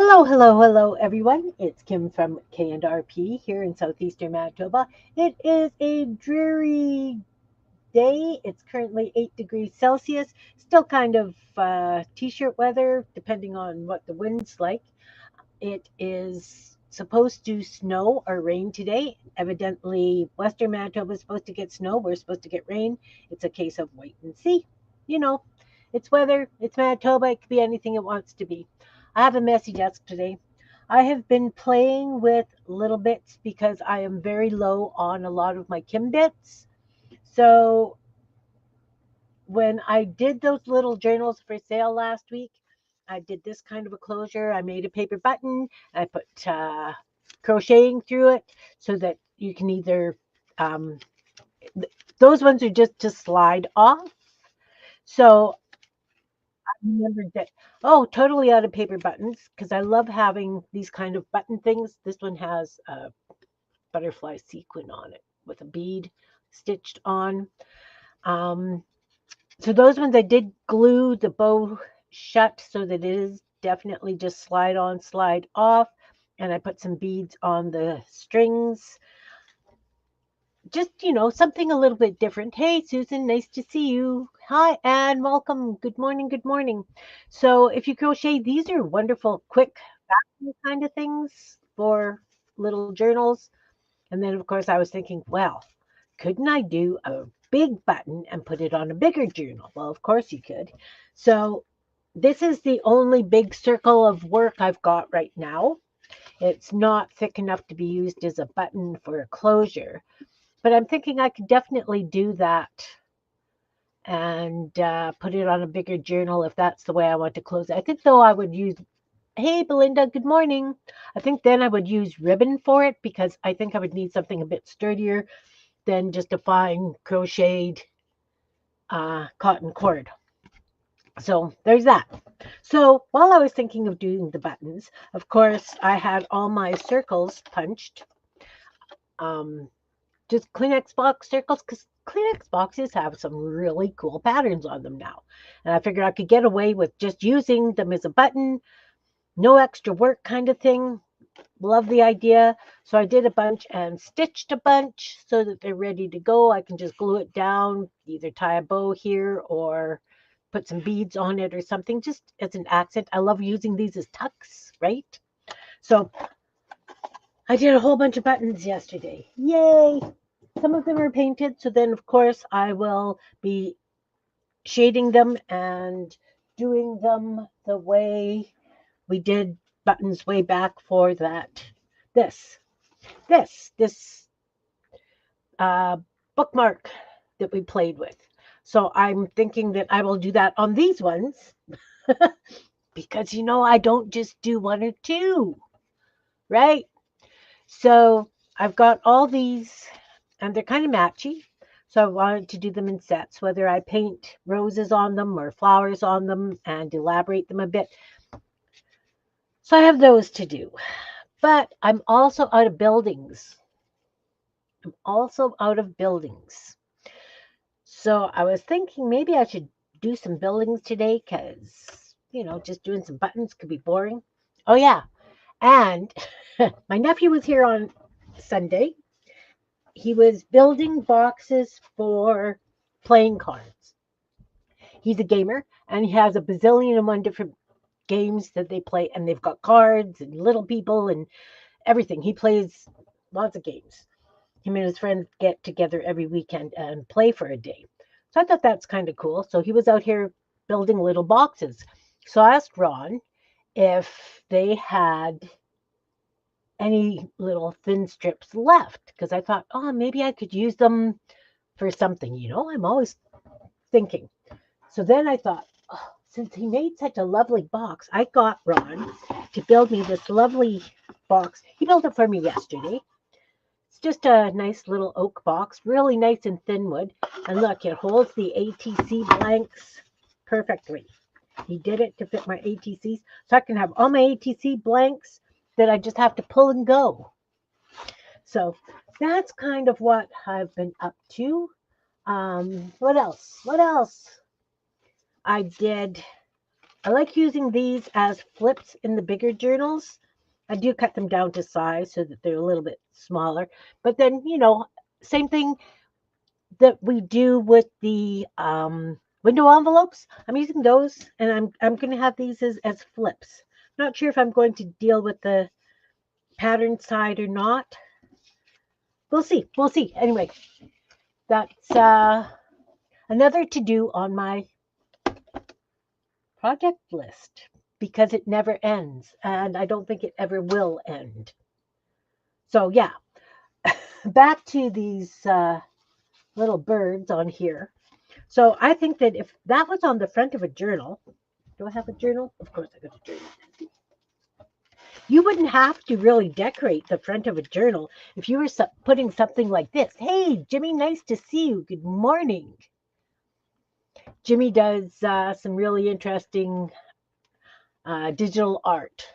Hello, hello, hello, everyone. It's Kim from K&RP here in southeastern Manitoba. It is a dreary day. It's currently 8 degrees Celsius, still kind of t-shirt weather, depending on what the wind's like. It is supposed to snow or rain today. Evidently, western Manitoba is supposed to get snow. We're supposed to get rain. It's a case of wait and see. You know, it's weather. It's Manitoba. It could be anything it wants to be. I have a messy desk today. I have been playing with little bits because I am very low on a lot of my Kim bits. So when I did those little journals for sale last week, I did this kind of a closure. I made a paper button. I put crocheting through it so that you can either, um, those ones are just to slide off. So I remembered that, oh, totally out of paper buttons because I love having these kind of button things. This one has a butterfly sequin on it with a bead stitched on. Um, So those ones I did glue the bow shut so that it is definitely just slide on, slide off. And I put some beads on the strings. Just, something a little bit different. Hey, Susan, nice to see you. Hi, Anne, welcome. Good morning, good morning. So if you crochet, these are wonderful, quick kind of things for little journals. And then, of course, I was thinking, well, couldn't I do a big button and put it on a bigger journal? Well, of course you could. So this is the only big circle of work I've got right now. It's not thick enough to be used as a button for a closure, but I'm thinking I could definitely do that and put it on a bigger journal if that's the way I want to close it. I think though I would use, hey Belinda, good morning. I think then I would use ribbon for it because I think I would need something a bit sturdier than just a fine crocheted cotton cord. So there's that. So while I was thinking of doing the buttons, of course, I had all my circles punched, um, just Kleenex box circles, because Kleenex boxes have some really cool patterns on them now. And I figured I could get away with just using them as a button, no extra work kind of thing. Love the idea. So I did a bunch and stitched a bunch so that they're ready to go. I can just glue it down, either tie a bow here or put some beads on it or something just as an accent. I love using these as tucks, right? So I did a whole bunch of buttons yesterday. Yay! Some of them are painted. So then, of course, I will be shading them and doing them the way we did buttons way back for that. This this uh, bookmark that we played with. So I'm thinking that I will do that on these ones because I don't just do one or two, right? So I've got all these and they're kind of matchy. So I wanted to do them in sets, whether I paint roses on them or flowers on them and elaborate them a bit. So I have those to do. But I'm also out of buildings. So I was thinking maybe I should do some buildings today because, just doing some buttons could be boring. Oh, yeah. And my nephew was here on Sunday. He was building boxes for playing cards. He's a gamer and he has a bazillion and one different games that they play, and they've got cards and little people and everything. He plays lots of games. Him and his friends get together every weekend and play for a day. So I thought that's kind of cool. So he was out here building little boxes. So I asked Ron if they had any little thin strips left because I thought, oh, maybe I could use them for something. I'm always thinking. So then I thought, oh, since he made such a lovely box, I got Ron to build me this lovely box. He built it for me yesterday. It's just a nice little oak box, really nice and thin wood. And look, it holds the ATC blanks perfectly. He did it to fit my ATCs, so I can have all my ATC blanks that I just have to pull and go. So that's kind of what I've been up to. What else? I did. I like using these as flips in the bigger journals. I do cut them down to size so that they're a little bit smaller. But then, same thing that we do with the window envelopes. I'm using those, and I'm going to have these as flips. Not sure if I'm going to deal with the pattern side or not. We'll see. We'll see. Anyway, that's another to do on my project list because it never ends, and I don't think it ever will end. So yeah, back to these little birds on here. So I think that if that was on the front of a journal, do I have a journal? Of course I got a journal. You wouldn't have to really decorate the front of a journal if you were putting something like this. Hey, Jimmy, nice to see you. Good morning. Jimmy does some really interesting digital art.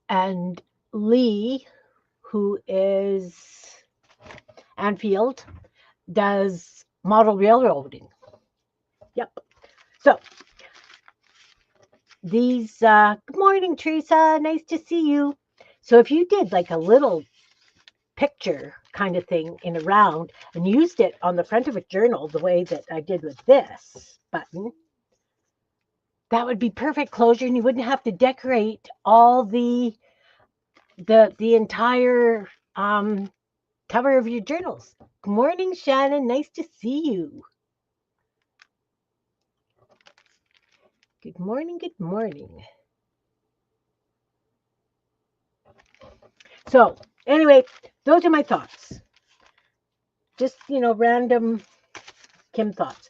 And Lee, who is Anfield, does model railroading. Yep. So these, good morning, Teresa. Nice to see you. So if you did like a little picture kind of thing in a round and used it on the front of a journal the way that I did with this button, that would be perfect closure, and you wouldn't have to decorate all the entire cover of your journals. Good morning, Shannon. Nice to see you. Good morning. Good morning. So, anyway, those are my thoughts. Just, random Kim thoughts.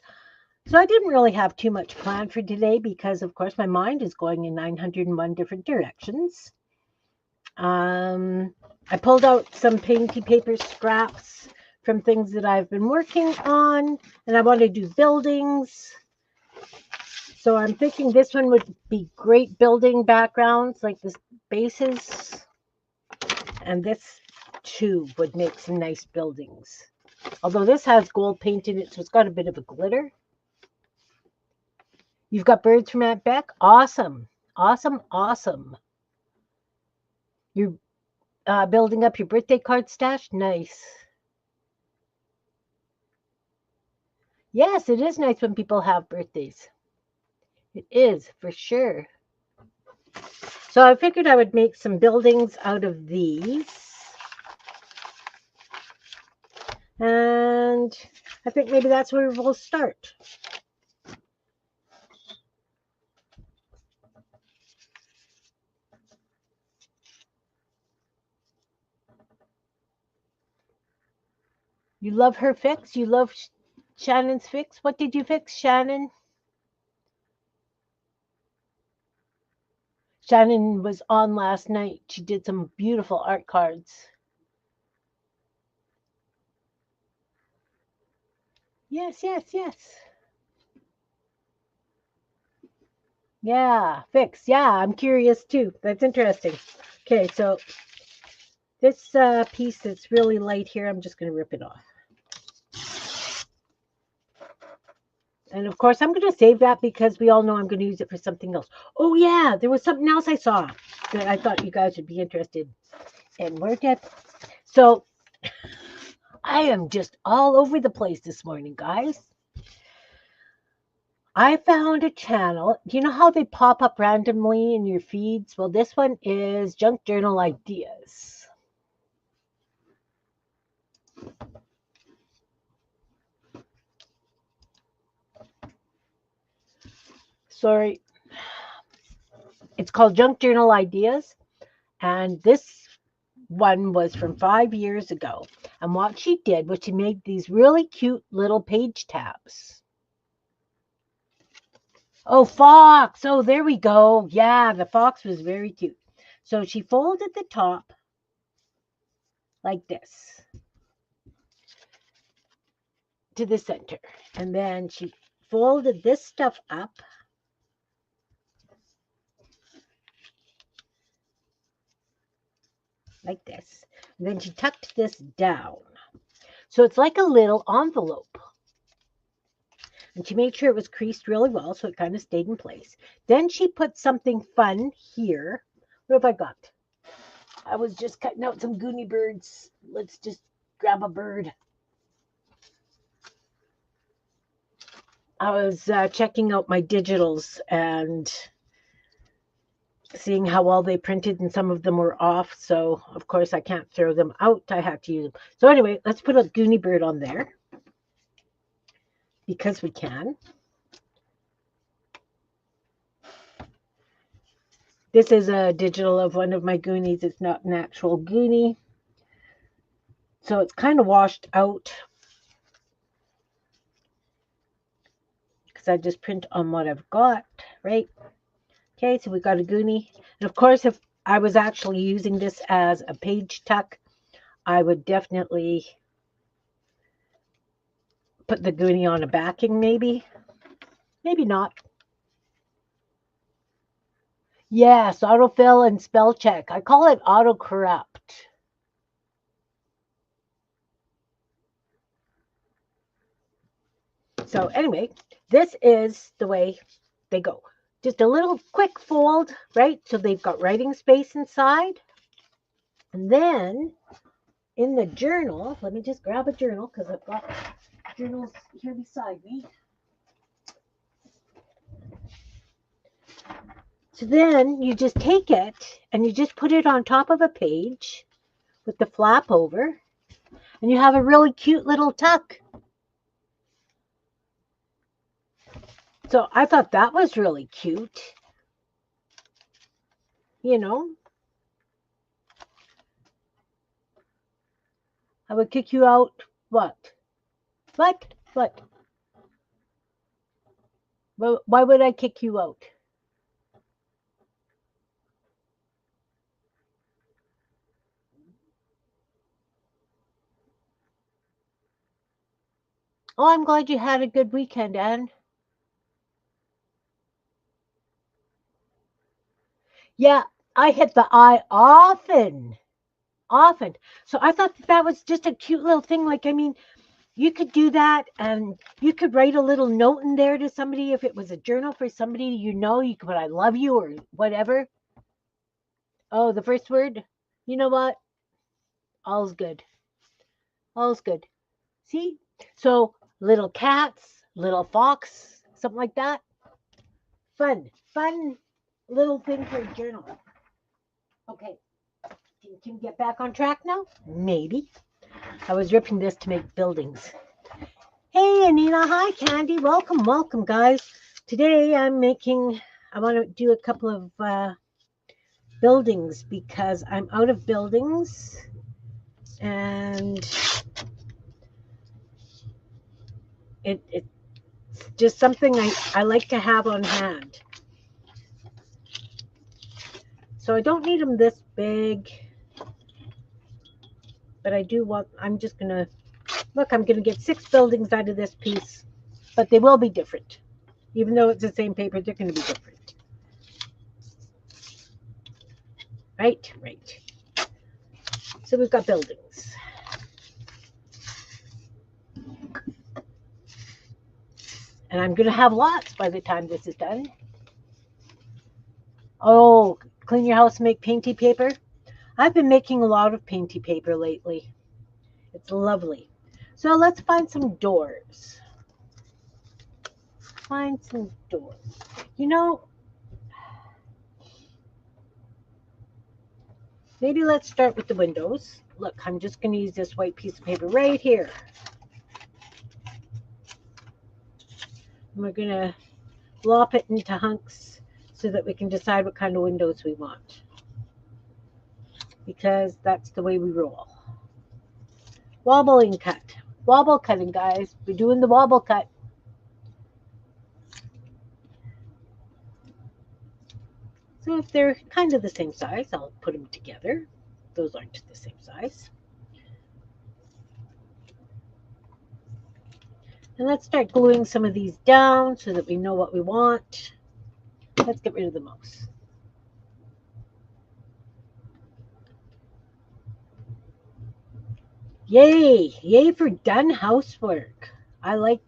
So I didn't really have too much planned for today because, of course, my mind is going in 901 different directions. I pulled out some painty paper scraps from things that I've been working on, and I want to do buildings. So I'm thinking this one would be great building backgrounds, like the bases, and this too would make some nice buildings. Although this has gold paint in it, so it's got a bit of a glitter. You've got birds from Aunt Beck? Awesome. Awesome, awesome. You're building up your birthday card stash? Nice. Yes, it is nice when people have birthdays. It is, for sure. So I figured I would make some buildings out of these. And I think maybe that's where we'll start. You love her fix? You love Shannon's fix? What did you fix, Shannon? Shannon was on last night. She did some beautiful art cards. Yes, yes, yes. Yeah, fix. Yeah, I'm curious too. That's interesting. Okay, so this piece that's really light here, I'm just going to rip it off. And of course, I'm going to save that because we all know I'm going to use it for something else. Oh, yeah, there was something else I saw that I thought you guys would be interested in. Where did... So, I am just all over the place this morning, guys. I found a channel. Do you know how they pop up randomly in your feeds? Well, this one is Junk Journal Ideas. Sorry. It's called Junk Journal Ideas. And this one was from 5 years ago. And what she did was she made these really cute little page tabs. Oh, fox. Oh, there we go. Yeah, the fox was very cute. So she folded the top like this to the center. And then she folded this stuff up like this. And then she tucked this down. So it's like a little envelope. And she made sure it was creased really well so it kind of stayed in place. Then she put something fun here. What have I got? I was just cutting out some Goonie birds. Let's just grab a bird. I was checking out my digitals and seeing how well they printed, and some of them were off. So, of course, I can't throw them out. I have to use them. So, anyway, let's put a Goonie bird on there because we can. This is a digital of one of my Goonies. It's not an actual Goonie. So it's kind of washed out because I just print on what I've got, right? Okay, so we got a Goonie. And of course, if I was actually using this as a page tuck, I would definitely put the Goonie on a backing, maybe. Maybe not. Yes, autofill and spell check. I call it autocorrupt. So anyway, this is the way they go. Just a little quick fold, right? So they've got writing space inside. And then in the journal, let me just grab a journal because I've got journals here beside me. So then you just take it and you just put it on top of a page with the flap over, and you have a really cute little tuck. So I thought that was really cute. You know, I would kick you out. What? What? What? Well, why would I kick you out? Oh, I'm glad you had a good weekend, Anne. Yeah, I hit the eye often. Often. So I thought that was just a cute little thing. Like, I mean, you could do that and you could write a little note in there to somebody if it was a journal for somebody you know. You could put I love you or whatever. Oh, the first word? You know what? All's good. All's good. See? So little cats, little fox, something like that. Fun little thing for a journal. Okay. Can we get back on track now? Maybe. I was ripping this to make buildings. Hey, Anina. Hi, Candy. Welcome, guys. Today I want to do a couple of buildings because I'm out of buildings and it's just something I like to have on hand. So I don't need them this big, but I'm going to get 6 buildings out of this piece, but they will be different. Even though it's the same paper, they're going to be different. Right. So we've got buildings. And I'm going to have lots by the time this is done. Oh, clean your house and make painty paper. I've been making a lot of painty paper lately. It's lovely. So let's find some doors. You know, maybe let's start with the windows. Look, I'm just going to use this white piece of paper right here. And we're going to lop it into hunks so that we can decide what kind of windows we want. Because that's the way we roll. Wobbling cut. Wobble cutting, guys. We're doing the wobble cut. So if they're kind of the same size, I'll put them together. Those aren't the same size. And let's start gluing some of these down so that we know what we want. Let's get rid of the mouse. Yay for done housework. I like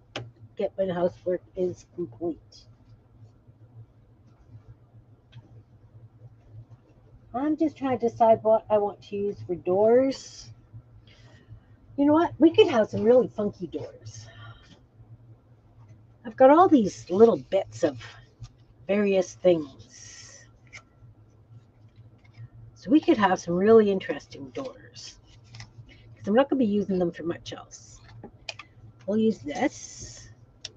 like it when housework is complete. I'm just trying to decide what I want to use for doors. You know what? We could have some really funky doors. I've got all these little bits of various things. So we could have some really interesting doors. Because I'm not going to be using them for much else. We'll use this.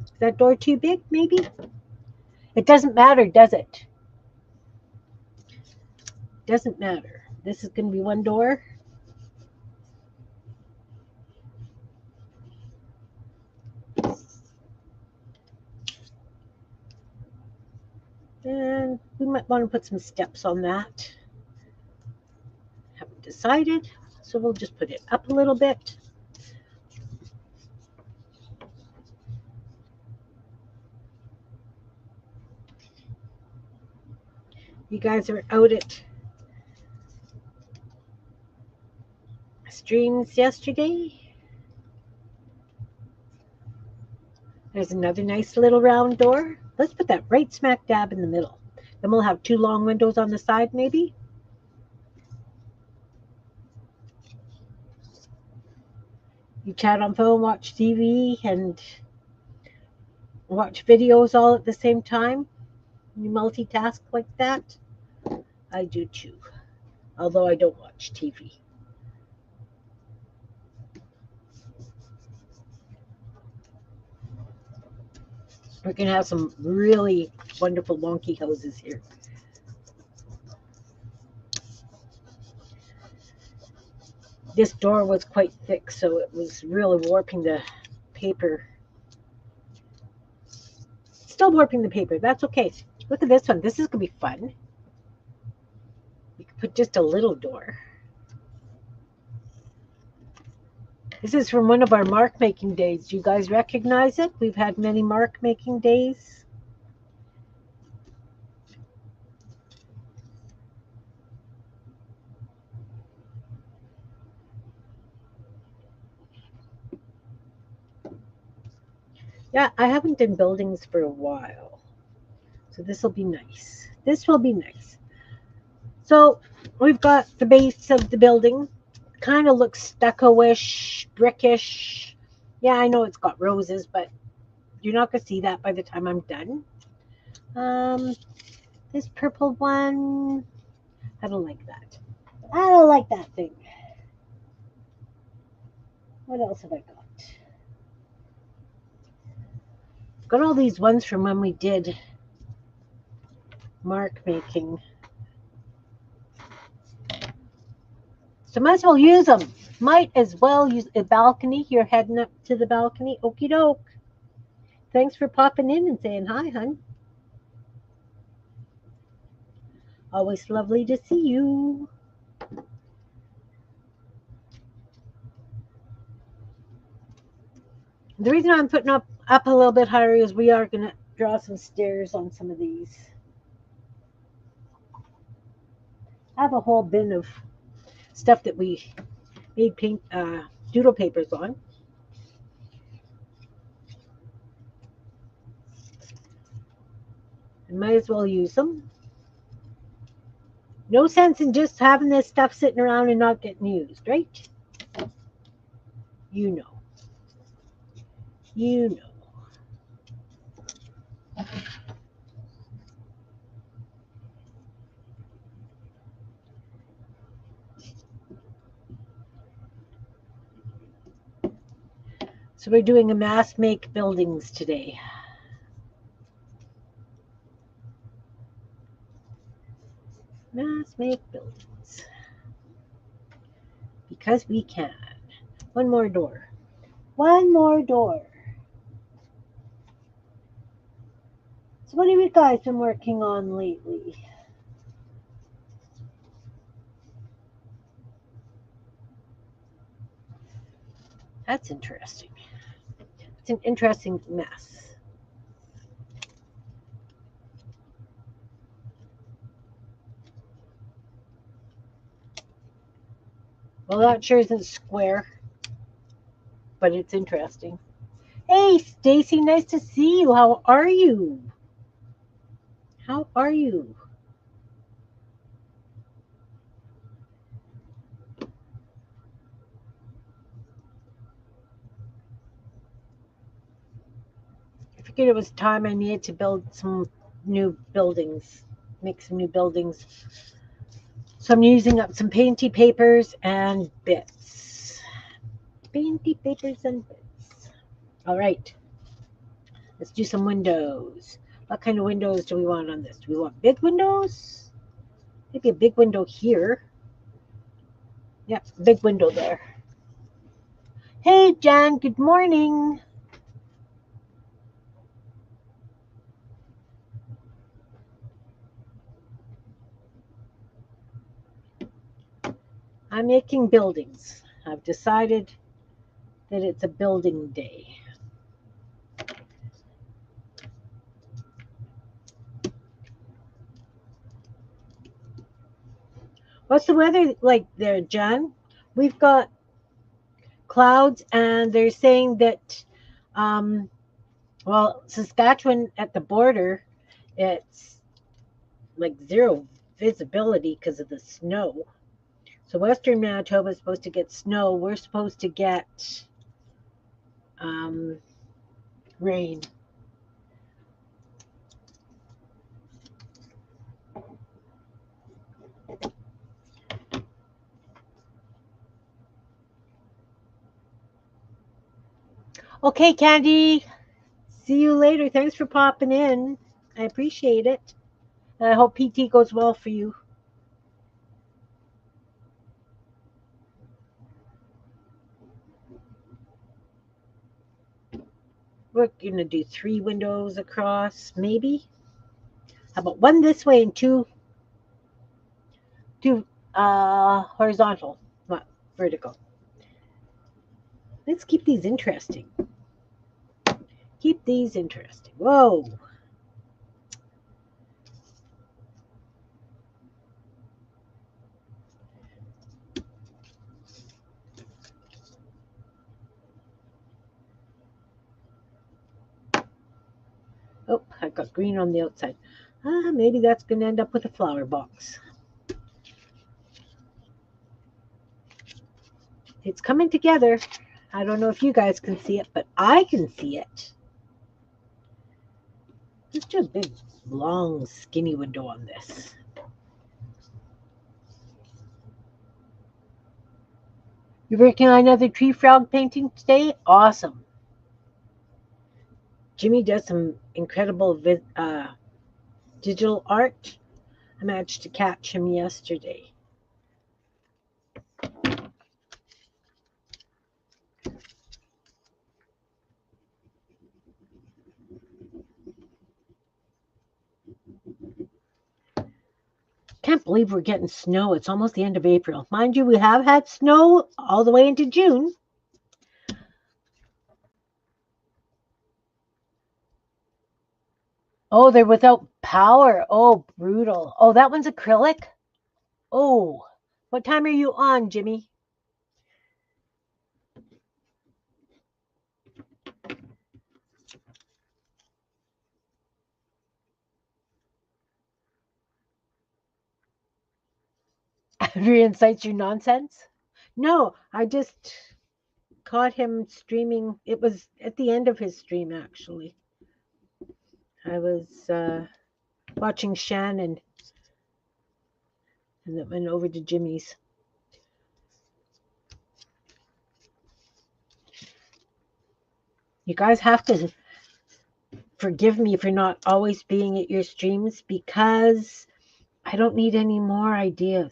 Is that door too big, maybe? It doesn't matter, does it? Doesn't matter. This is going to be one door. And we might want to put some steps on that. Haven't decided, so we'll just put it up a little bit. You guys are out at streams yesterday. There's another nice little round door. Let's put that right smack dab in the middle. Then we'll have two long windows on the side, maybe. You chat on phone, watch TV, and watch videos all at the same time. You multitask like that. I do too, although I don't watch TV. We're going to have some really wonderful wonky houses here. This door was quite thick, so it was really warping the paper. Still warping the paper. That's okay. Look at this one. This is going to be fun. You can put just a little door. This is from one of our mark making days. Do you guys recognize it? We've had many mark making days. Yeah, I haven't done buildings for a while. So this will be nice. This will be nice. So we've got the base of the building. Kind of looks stucco-ish, brickish. Yeah, I know it's got roses, but you're not going to see that by the time I'm done. This purple one, I don't like that. I don't like that thing. What else have I got? Got all these ones from when we did mark making. So might as well use them. Might as well use a balcony. You're heading up to the balcony. Okie doke. Thanks for popping in and saying hi, hun. Always lovely to see you. The reason I'm putting up a little bit higher is we are going to draw some stairs on some of these. I have a whole bin of stuff that we made paint doodle papers on. And might as well use them. No sense in just having this stuff sitting around and not getting used, right? You know. You know. So we're doing a mass make buildings today. Mass make buildings. Because we can. One more door. One more door. So what have you guys been working on lately? That's interesting. It's an interesting mess. Well, that sure isn't square, but it's interesting. Hey, Hey, Stacy, nice to see you. How are you? How are you? I figured it was time I needed to build some new buildings, make some new buildings. So I'm using up some painty papers and bits. Painty papers and bits. All right, let's do some windows. What kind of windows do we want on this? Do we want big windows? Maybe a big window here. Yep, big window there. Hey, Jan, good morning. I'm making buildings. I've decided that it's a building day. What's the weather like there, Jan? We've got clouds, and they're saying that, um, well, Saskatchewan at the border, it's like zero visibility because of the snow. So Western Manitoba is supposed to get snow. We're supposed to get um, rain. Okay, Candy. See you later. Thanks for popping in. I appreciate it. And I hope PT goes well for you. We're going to do 3 windows across, maybe. How about one this way and two horizontal, not vertical. Let's keep these interesting. Keep these interesting. Whoa. Oh, I got green on the outside. Maybe that's going to end up with a flower box. It's coming together. I don't know if you guys can see it, but I can see it. Let's do a big, long, skinny window on this. You're working on another tree frog painting today? Awesome. Jimmy does some incredible digital art. I managed to catch him yesterday. Can't believe we're getting snow. It's almost the end of April. Mind you, we have had snow all the way into June. Oh, they're without power. Oh, brutal. Oh, that one's acrylic? Oh, what time are you on, Jimmy? Reincites your nonsense? No, I just caught him streaming. It was at the end of his stream, actually. I was watching Shannon, and it went over to Jimmy's. You guys have to forgive me for not always being at your streams because I don't need any more ideas.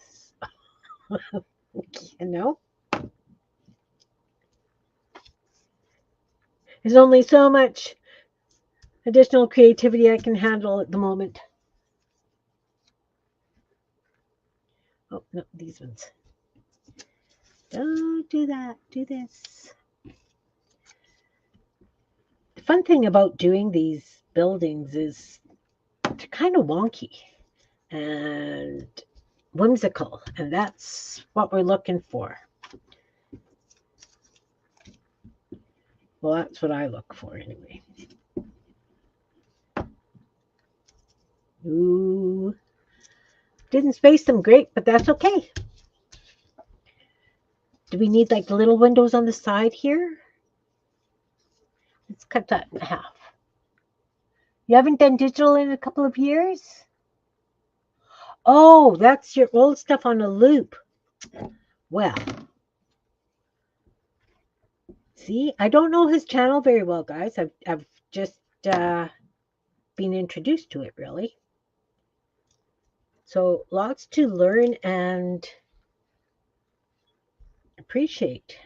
You know? There's only so much additional creativity I can handle at the moment. Oh, no, these ones. Don't do that. Do this. The fun thing about doing these buildings is they're kind of wonky and whimsical, and that's what we're looking for. Well, that's what I look for anyway. Ooh. Didn't space them great, but that's okay. Do we need like the little windows on the side here? Let's cut that in half. You haven't done digital in a couple of years? Oh, that's your old stuff on a loop. Well, see, I don't know his channel very well, guys. I've just been introduced to it, really. So lots to learn and appreciate.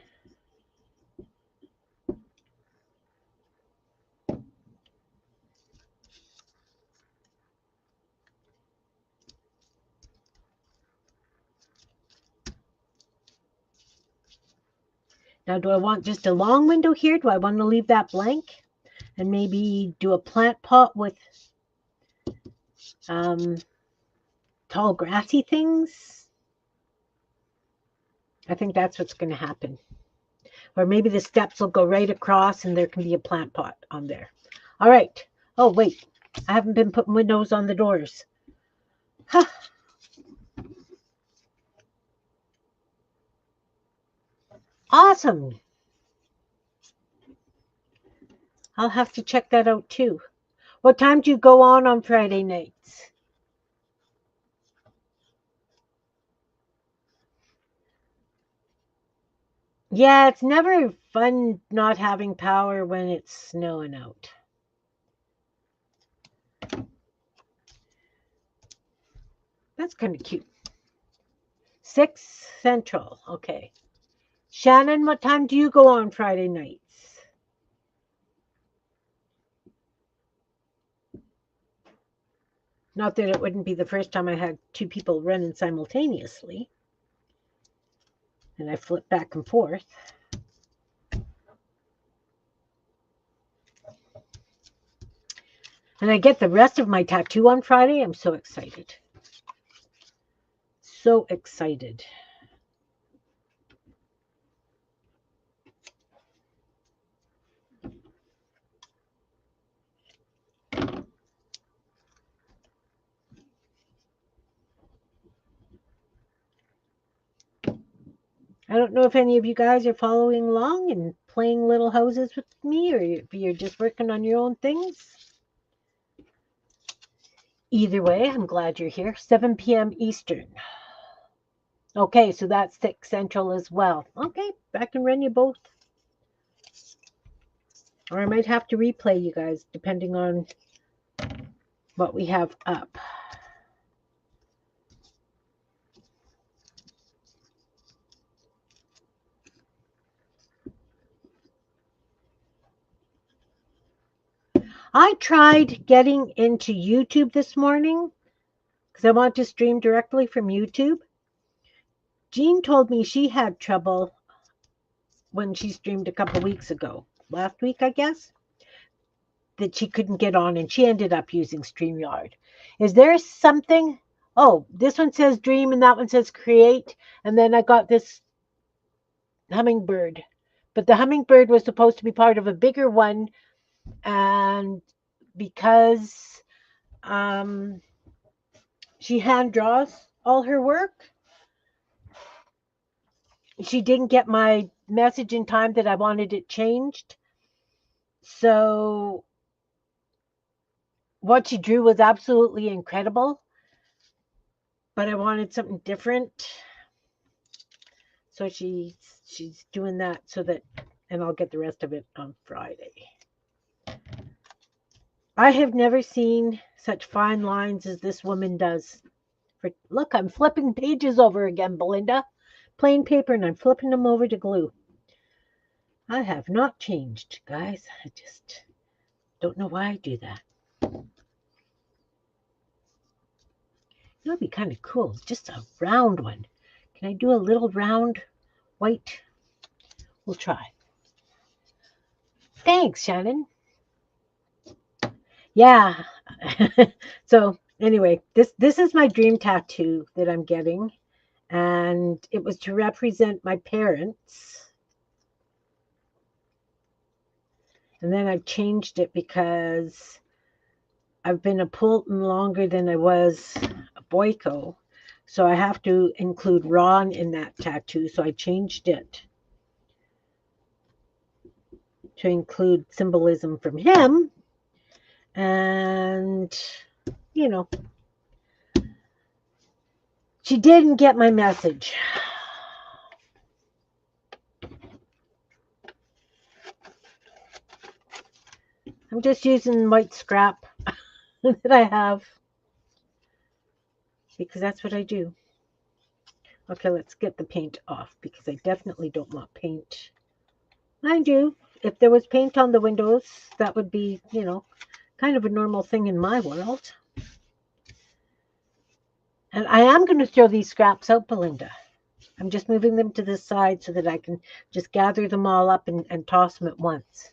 Now, do I want just a long window here? Do I want to leave that blank? And maybe do a plant pot with tall grassy things? I think that's what's going to happen. Or maybe the steps will go right across and there can be a plant pot on there. All right. Oh, wait. I haven't been putting windows on the doors. Huh. Awesome. I'll have to check that out too. What time do you go on Friday nights? Yeah, it's never fun not having power when it's snowing out. That's kind of cute. 6 Central. Okay. Shannon, what time do you go on Friday nights? Not that it wouldn't be the first time I had 2 people running simultaneously. And I flip back and forth. And I get the rest of my tattoo on Friday. I'm so excited. So excited. I don't know if any of you guys are following along and playing little houses with me, or if you're just working on your own things. Either way, I'm glad you're here. 7 p.m. Eastern. Okay, so that's 6 Central as well. Okay, I can run you both. Or I might have to replay you guys, depending on what we have up. I tried getting into YouTube this morning because I want to stream directly from YouTube. Jean told me she had trouble when she streamed a couple weeks ago. Last week, I guess, that she couldn't get on, and she ended up using StreamYard. Is there something? Oh, this one says dream and that one says create. And then I got this hummingbird. But the hummingbird was supposed to be part of a bigger one. And because she hand draws all her work, she didn't get my message in time that I wanted it changed. So what she drew was absolutely incredible, but I wanted something different. So she's doing that so that, and I'll get the rest of it on Friday. I have never seen such fine lines as this woman does. Look, I'm flipping pages over again, Belinda. Plain paper, and I'm flipping them over to glue. I have not changed, guys. I just don't know why I do that. It would be kind of cool. Just a round one. Can I do a little round white? We'll try. Thanks, Shannon. Yeah. So anyway, this is my dream tattoo that I'm getting. And it was to represent my parents. And then I've changed it because I've been a Poulton longer than I was a Boyko. So I have to include Ron in that tattoo. So I changed it to include symbolism from him. And, you know, she didn't get my message. I'm just using white scrap that I have because that's what I do. Okay, let's get the paint off because I definitely don't want paint. Mind you, if there was paint on the windows, that would be, kind of a normal thing in my world. And I am going to throw these scraps out, Belinda. I'm just moving them to the side so that I can just gather them all up and toss them at once.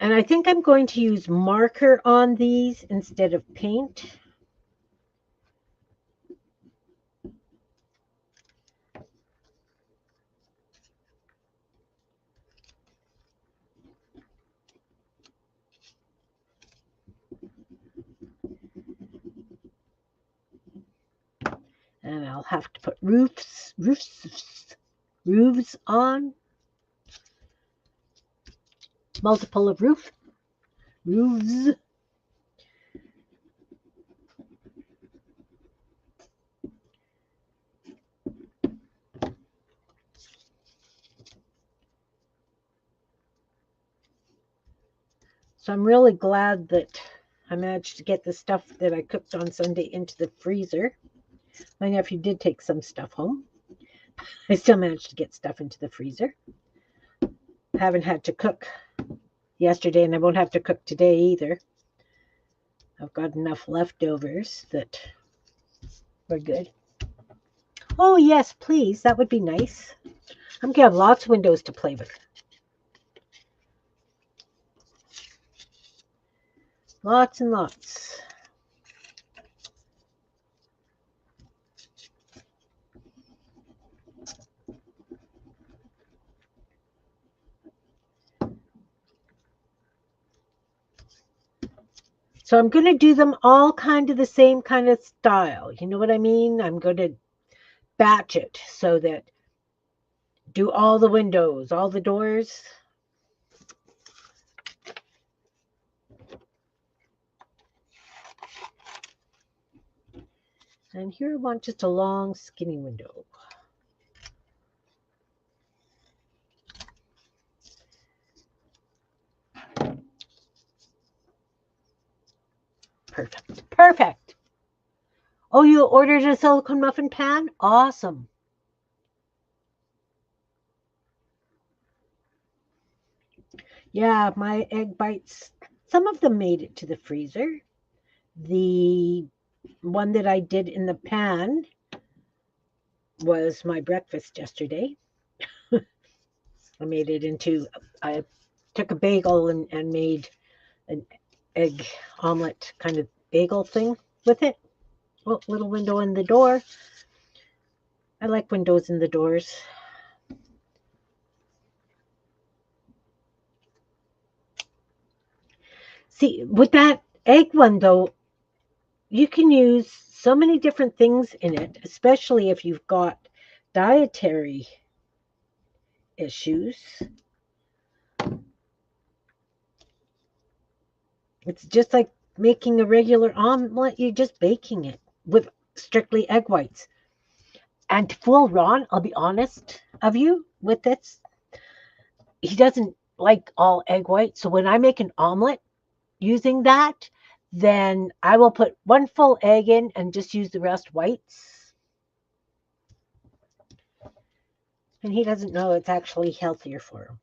And I think I'm going to use marker on these instead of paint. And I'll have to put roofs on. Multiple of roofs. So I'm really glad that I managed to get the stuff that I cooked on Sunday into the freezer. My nephew did take some stuff home. I still managed to get stuff into the freezer. Haven't had to cook yesterday, and I won't have to cook today either. I've got enough leftovers that we're good. Oh, yes, please. That would be nice. I'm going to have lots of windows to play with. Lots and lots. So I'm going to do them all kind of the same kind of style. You know what I mean? I'm going to batch it so that do all the windows, all the doors. And here I want just a long, skinny window. Perfect. Perfect. Oh, you ordered a silicone muffin pan? Awesome. Yeah, my egg bites, some of them made it to the freezer. The one that I did in the pan was my breakfast yesterday. I took a bagel and made an egg omelet kind of bagel thing with it. Oh, little window in the door. I like windows in the doors. See, with that egg one though, you can use so many different things in it, especially if you've got dietary issues. It's just like making a regular omelet, you're just baking it with strictly egg whites. And to fool Ron, I'll be honest of you with this, he doesn't like all egg whites. So when I make an omelet using that, then I will put one full egg in and just use the rest whites. And he doesn't know it's actually healthier for him.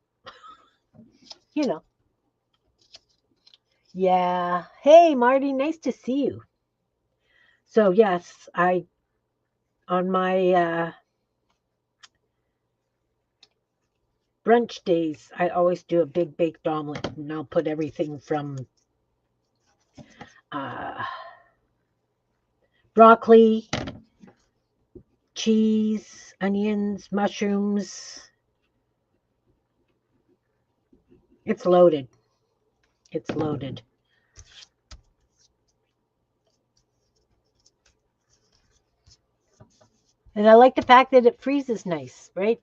You know. Yeah. Hey, Marty, nice to see you. So, yes, on my brunch days, I always do a big baked omelet, and I'll put everything from uh, broccoli, cheese, onions, mushrooms. It's loaded. It's loaded. And I like the fact that it freezes nice, right?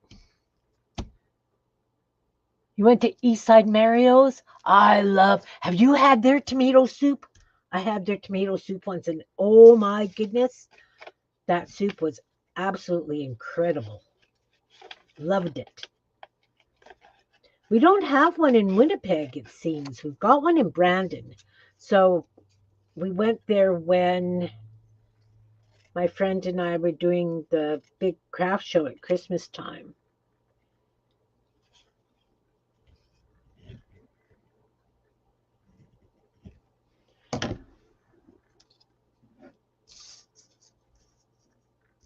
You went to Eastside Mario's? Have you had their tomato soup? I had their tomato soup once, and oh my goodness, that soup was absolutely incredible. Loved it. We don't have one in Winnipeg, it seems. We've got one in Brandon. So we went there when my friend and I were doing the big craft show at Christmas time.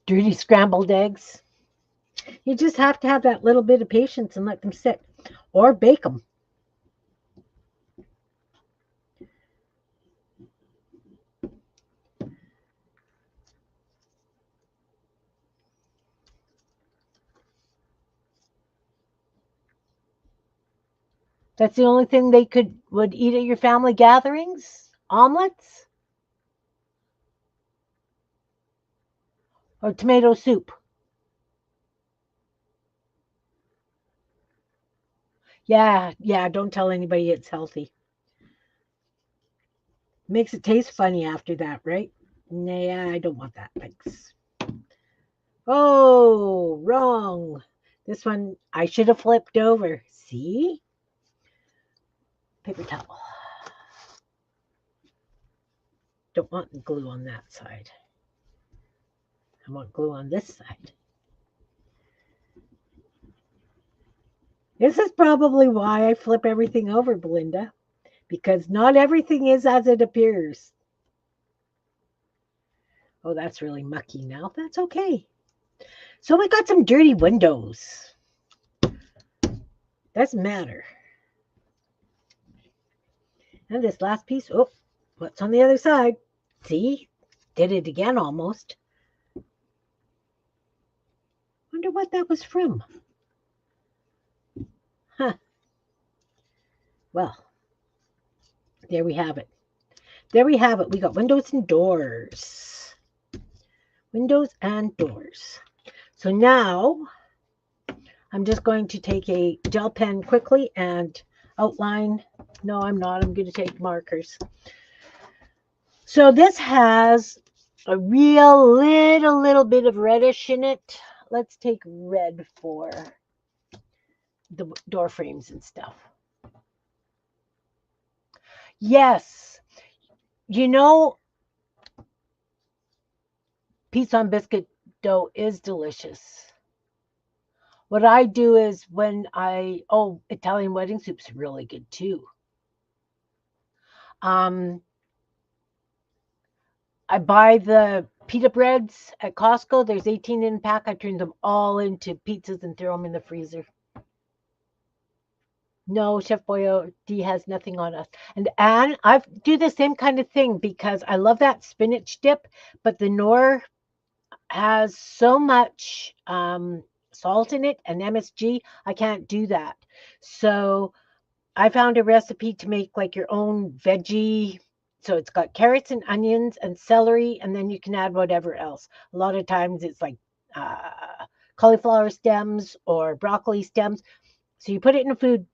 Dirty scrambled eggs. You just have to have that little bit of patience and let them sit, or bake them. That's the only thing they would eat at your family gatherings? Omelets or tomato soup? Yeah, yeah, don't tell anybody it's healthy. Makes it taste funny after that, right? Nah, I don't want that. Thanks. Oh, wrong. This one I should have flipped over. See? Paper towel. Don't want glue on that side. I want glue on this side. This is probably why I flip everything over, Belinda, because not everything is as it appears. Oh, that's really mucky now. That's okay. So we got some dirty windows. Doesn't matter. And this last piece, oh, what's on the other side? See? Did it again almost. Wonder what that was from. Huh. Well, there we have it. There we have it. We got windows and doors. Windows and doors. So now I'm just going to take a gel pen quickly and outline. No, I'm not. I'm going to take markers. So this has a real little bit of reddish in it. Let's take red for the door frames and stuff. Yes. You know, pizza on biscuit dough is delicious. What I do is Italian wedding soup's really good too. I buy the pita breads at Costco. There's 18 in a pack. I turn them all into pizzas and throw them in the freezer. No, Chef Boyardee has nothing on us. And I do the same kind of thing because I love that spinach dip, but the Knorr has so much salt in it and MSG, I can't do that. So I found a recipe to make like your own veggie. So it's got carrots and onions and celery, and then you can add whatever else. A lot of times it's like cauliflower stems or broccoli stems. So you put it in a food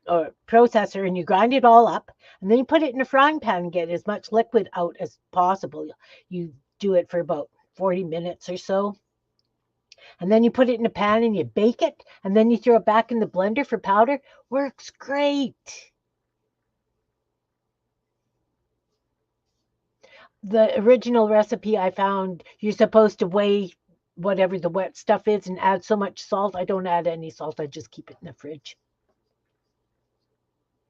or processor and you grind it all up, and then you put it in a frying pan and get as much liquid out as possible. You do it for about 40 minutes or so. And then you put it in a pan and you bake it, and then you throw it back in the blender for powder. Works great. The original recipe I found, you're supposed to weigh whatever the wet stuff is and add so much salt. I don't add any salt. I just keep it in the fridge.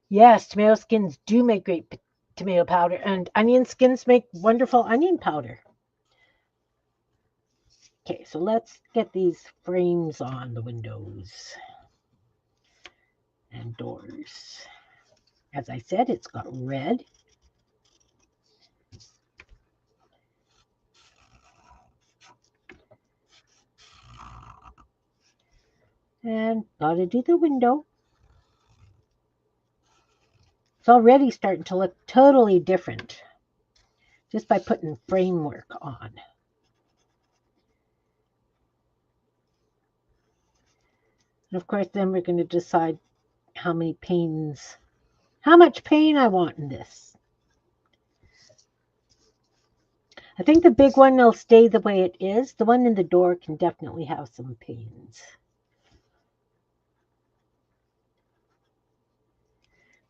Yes, tomato skins do make great tomato powder, and onion skins make wonderful onion powder. Okay, so let's get these frames on the windows and doors. As I said, it's got red And gotta do the window. It's already starting to look totally different just by putting framework on. And of course, then we're going to decide how much paint I want in this. I think the big one will stay the way it is. The one in the door can definitely have some panes.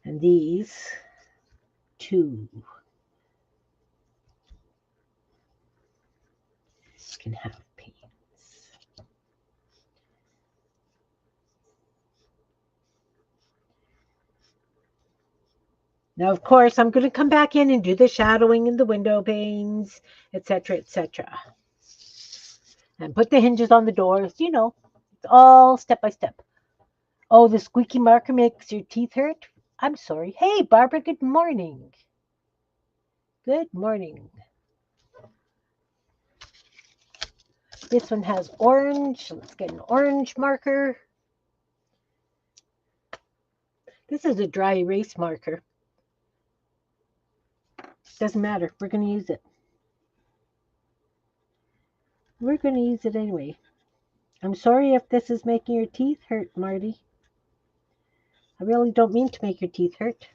And these two can have panes. Now, of course, I'm going to come back in and do the shadowing in the window panes, etc., etc. And put the hinges on the doors, it's all step by step. Oh, the squeaky marker makes your teeth hurt? I'm sorry. Hey, Barbara, good morning. Good morning. This one has orange. Let's get an orange marker. This is a dry erase marker. Doesn't matter. We're going to use it. We're going to use it anyway. I'm sorry if this is making your teeth hurt, Marty. I really don't mean to make your teeth hurt.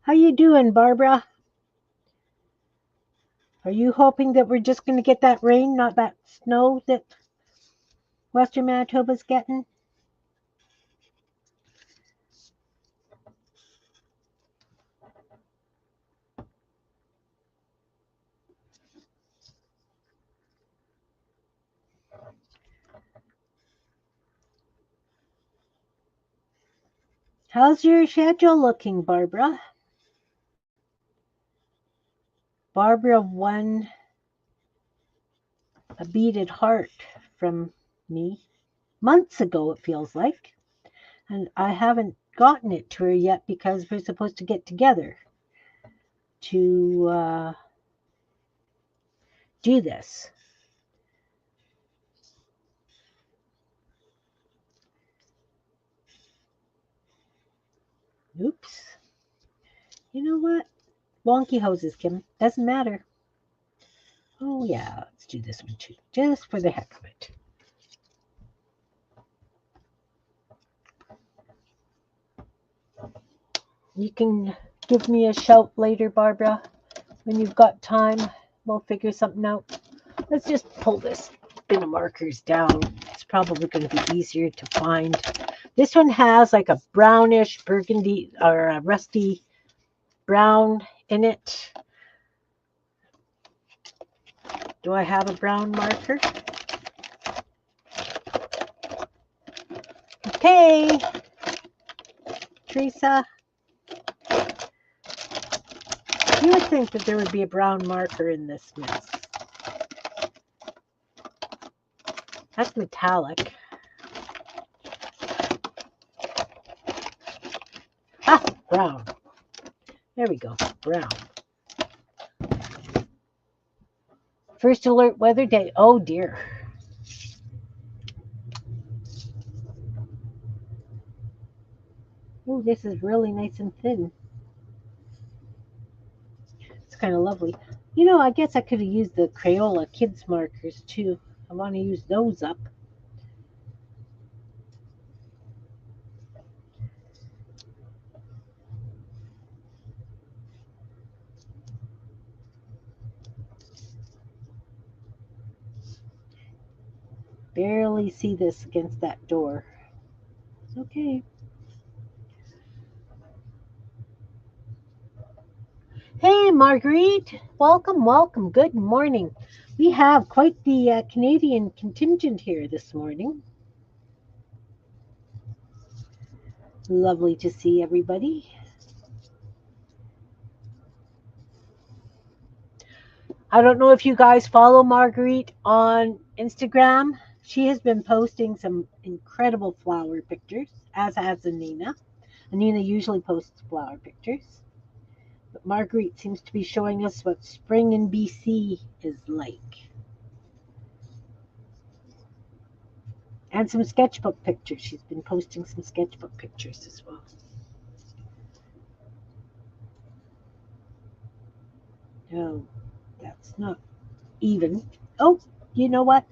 How you doing, Barbara? Are you hoping that we're just going to get that rain, not that snow that Western Manitoba's getting? How's your schedule looking, Barbara? Barbara won a beaded heart from me months ago, it feels like. And I haven't gotten it to her yet because we're supposed to get together to do this. Oops. You know what? Wonky hoses, Kim. Doesn't matter. Oh, yeah. Let's do this one too, just for the heck of it. You can give me a shout later, Barbara, when you've got time. We'll figure something out. Let's just pull this bin of markers down. It's probably going to be easier to find. This one has like a brownish burgundy or a rusty brown in it. Do I have a brown marker? Okay, Teresa. You would think that there would be a brown marker in this mess. That's metallic. Ah, brown. There we go, brown. First alert weather day. Oh dear. Oh, this is really nice and thin. It's kind of lovely. I guess I could have used the Crayola kids markers too. I want to use those up. Barely see this against that door. It's okay. Hey, Marguerite. Welcome, welcome. Good morning. We have quite the Canadian contingent here this morning. Lovely to see everybody. I don't know if you guys follow Marguerite on Instagram. She has been posting some incredible flower pictures, as has Anina. Anina usually posts flower pictures. But Marguerite seems to be showing us what spring in BC is like. And some sketchbook pictures. She's been posting some sketchbook pictures as well. No, that's not even. Oh, you know what?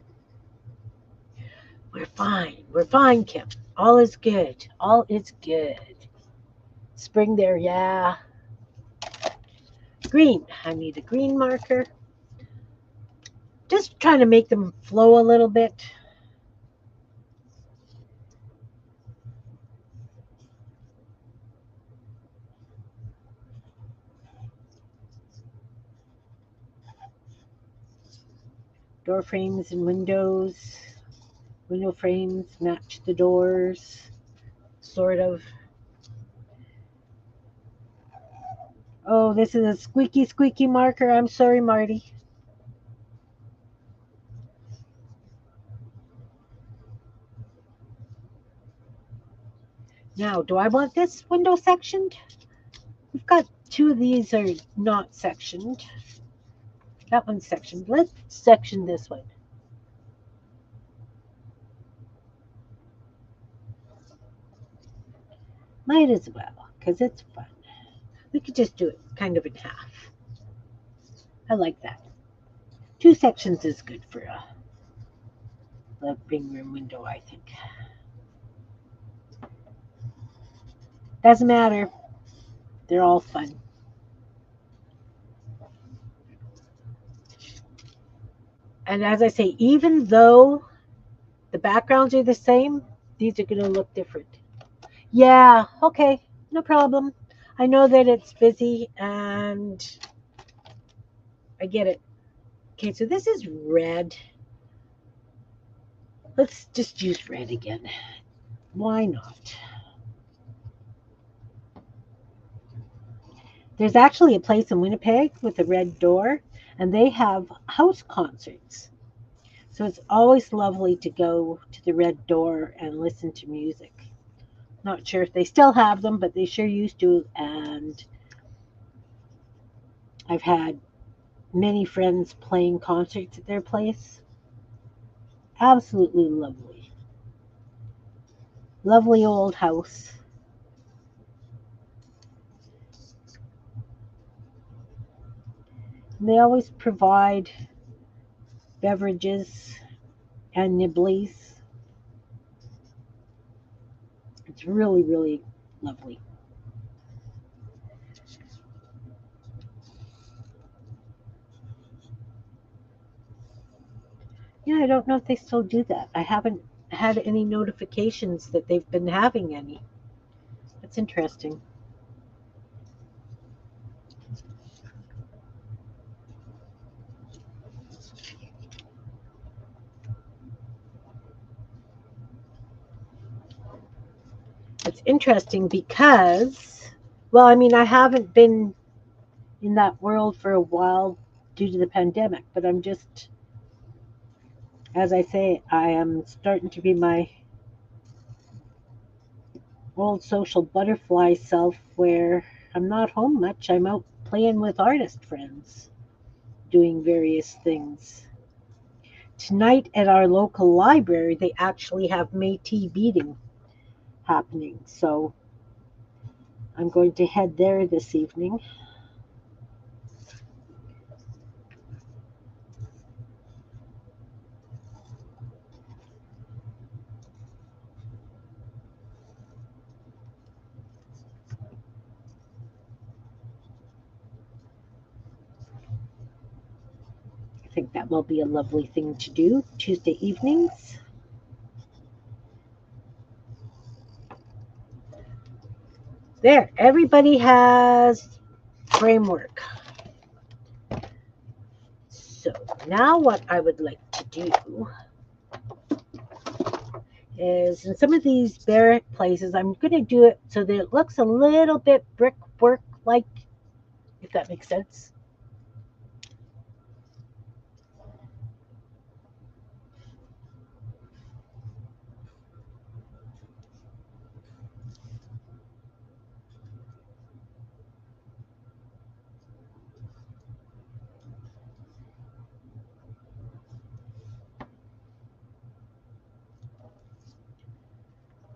We're fine. We're fine, Kim. All is good. All is good. Spring there, yeah. Green. I need a green marker. Just trying to make them flow a little bit. Door frames and windows. Window frames match the doors, sort of. Oh, this is a squeaky, squeaky marker. I'm sorry, Marty. Now, do I want this window sectioned? We've got two of these are not sectioned. That one's sectioned. Let's section this one. Might as well, because it's fun. We could just do it kind of in half. I like that. Two sections is good for a living room window, I think. Doesn't matter. They're all fun. And as I say, even though the backgrounds are the same, these are going to look different. Yeah, okay, no problem. I know that it's busy and I get it. Okay, so this is red. Let's just use red again. Why not? There's actually a place in Winnipeg with a red door, and they have house concerts. So it's always lovely to go to the red door and listen to music. Not sure if they still have them, but they sure used to. And I've had many friends playing concerts at their place. Absolutely lovely. Lovely old house. And they always provide beverages and nibblies. It's really, really lovely. Yeah, I don't know if they still do that. I haven't had any notifications that they've been having any. That's interesting. It's interesting because, well, I mean, I haven't been in that world for a while due to the pandemic, but I'm just, as I say, I am starting to be my old social butterfly self where I'm not home much. I'm out playing with artist friends, doing various things. Tonight at our local library, they actually have Métis beading happening. So I'm going to head there this evening. I think that will be a lovely thing to do Tuesday evenings. There, everybody has framework. So now what I would like to do is in some of these barrack places, I'm going to do it so that it looks a little bit brickwork like, if that makes sense.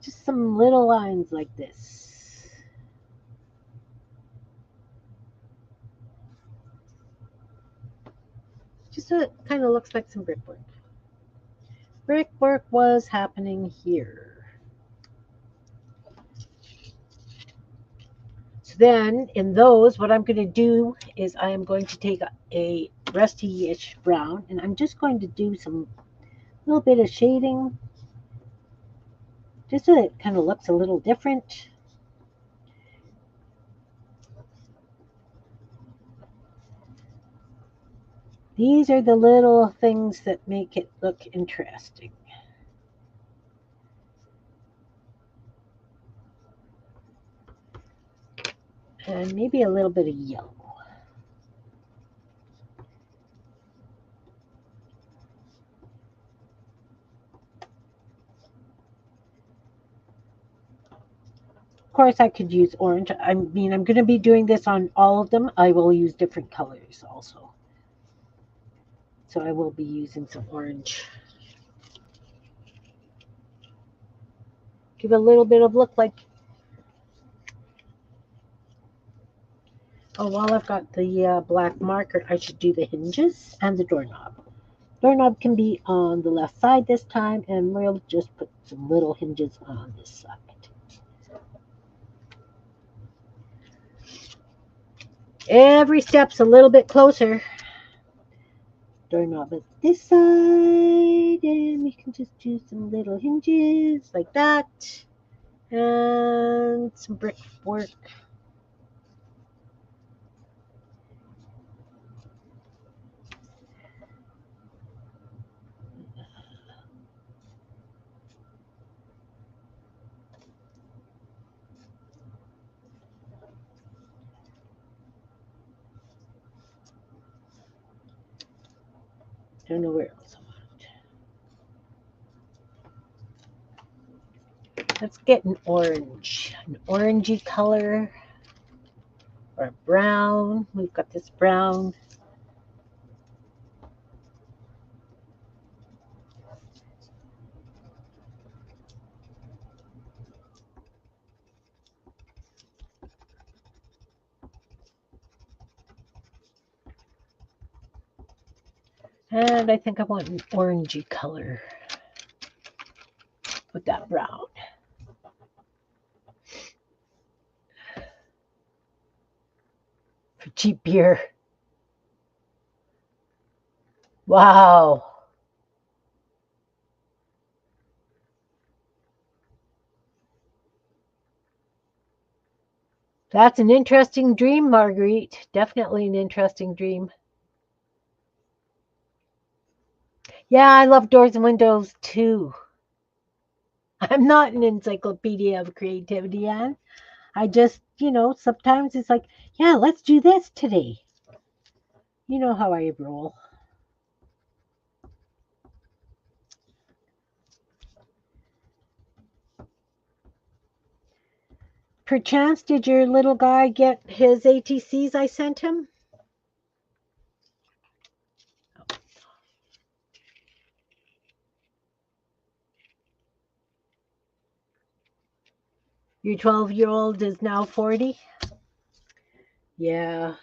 Just some little lines like this. Just so it kind of looks like some brickwork. Brickwork was happening here. So then in those, what I'm going to do is I am going to take a rusty-ish brown, and I'm just going to do some little bit of shading, just so it kind of looks a little different. These are the little things that make it look interesting. And maybe a little bit of yellow. Of course, I could use orange. I mean, I'm going to be doing this on all of them. I will use different colors also. So I will be using some orange. Give a little bit of look like. Oh, while I've got the black marker, I should do the hinges and the doorknob. Doorknob can be on the left side this time, and we'll just put some little hinges on this side. Every step's a little bit closer. Doorknob at this side, and we can just do some little hinges like that, and some brickwork. Don't know where else I want. Let's get an orange, an orangey color, or a brown. We've got this brown. And I think I want an orangey color with that brown. For cheap beer. Wow. That's an interesting dream, Marguerite. Definitely an interesting dream. Yeah, I love doors and windows too. I'm not an encyclopedia of creativity, Anne. I just, sometimes it's like, yeah, let's do this today. You know how I roll. Perchance, did your little guy get his ATCs I sent him? Your 12-year-old is now 40? Yeah.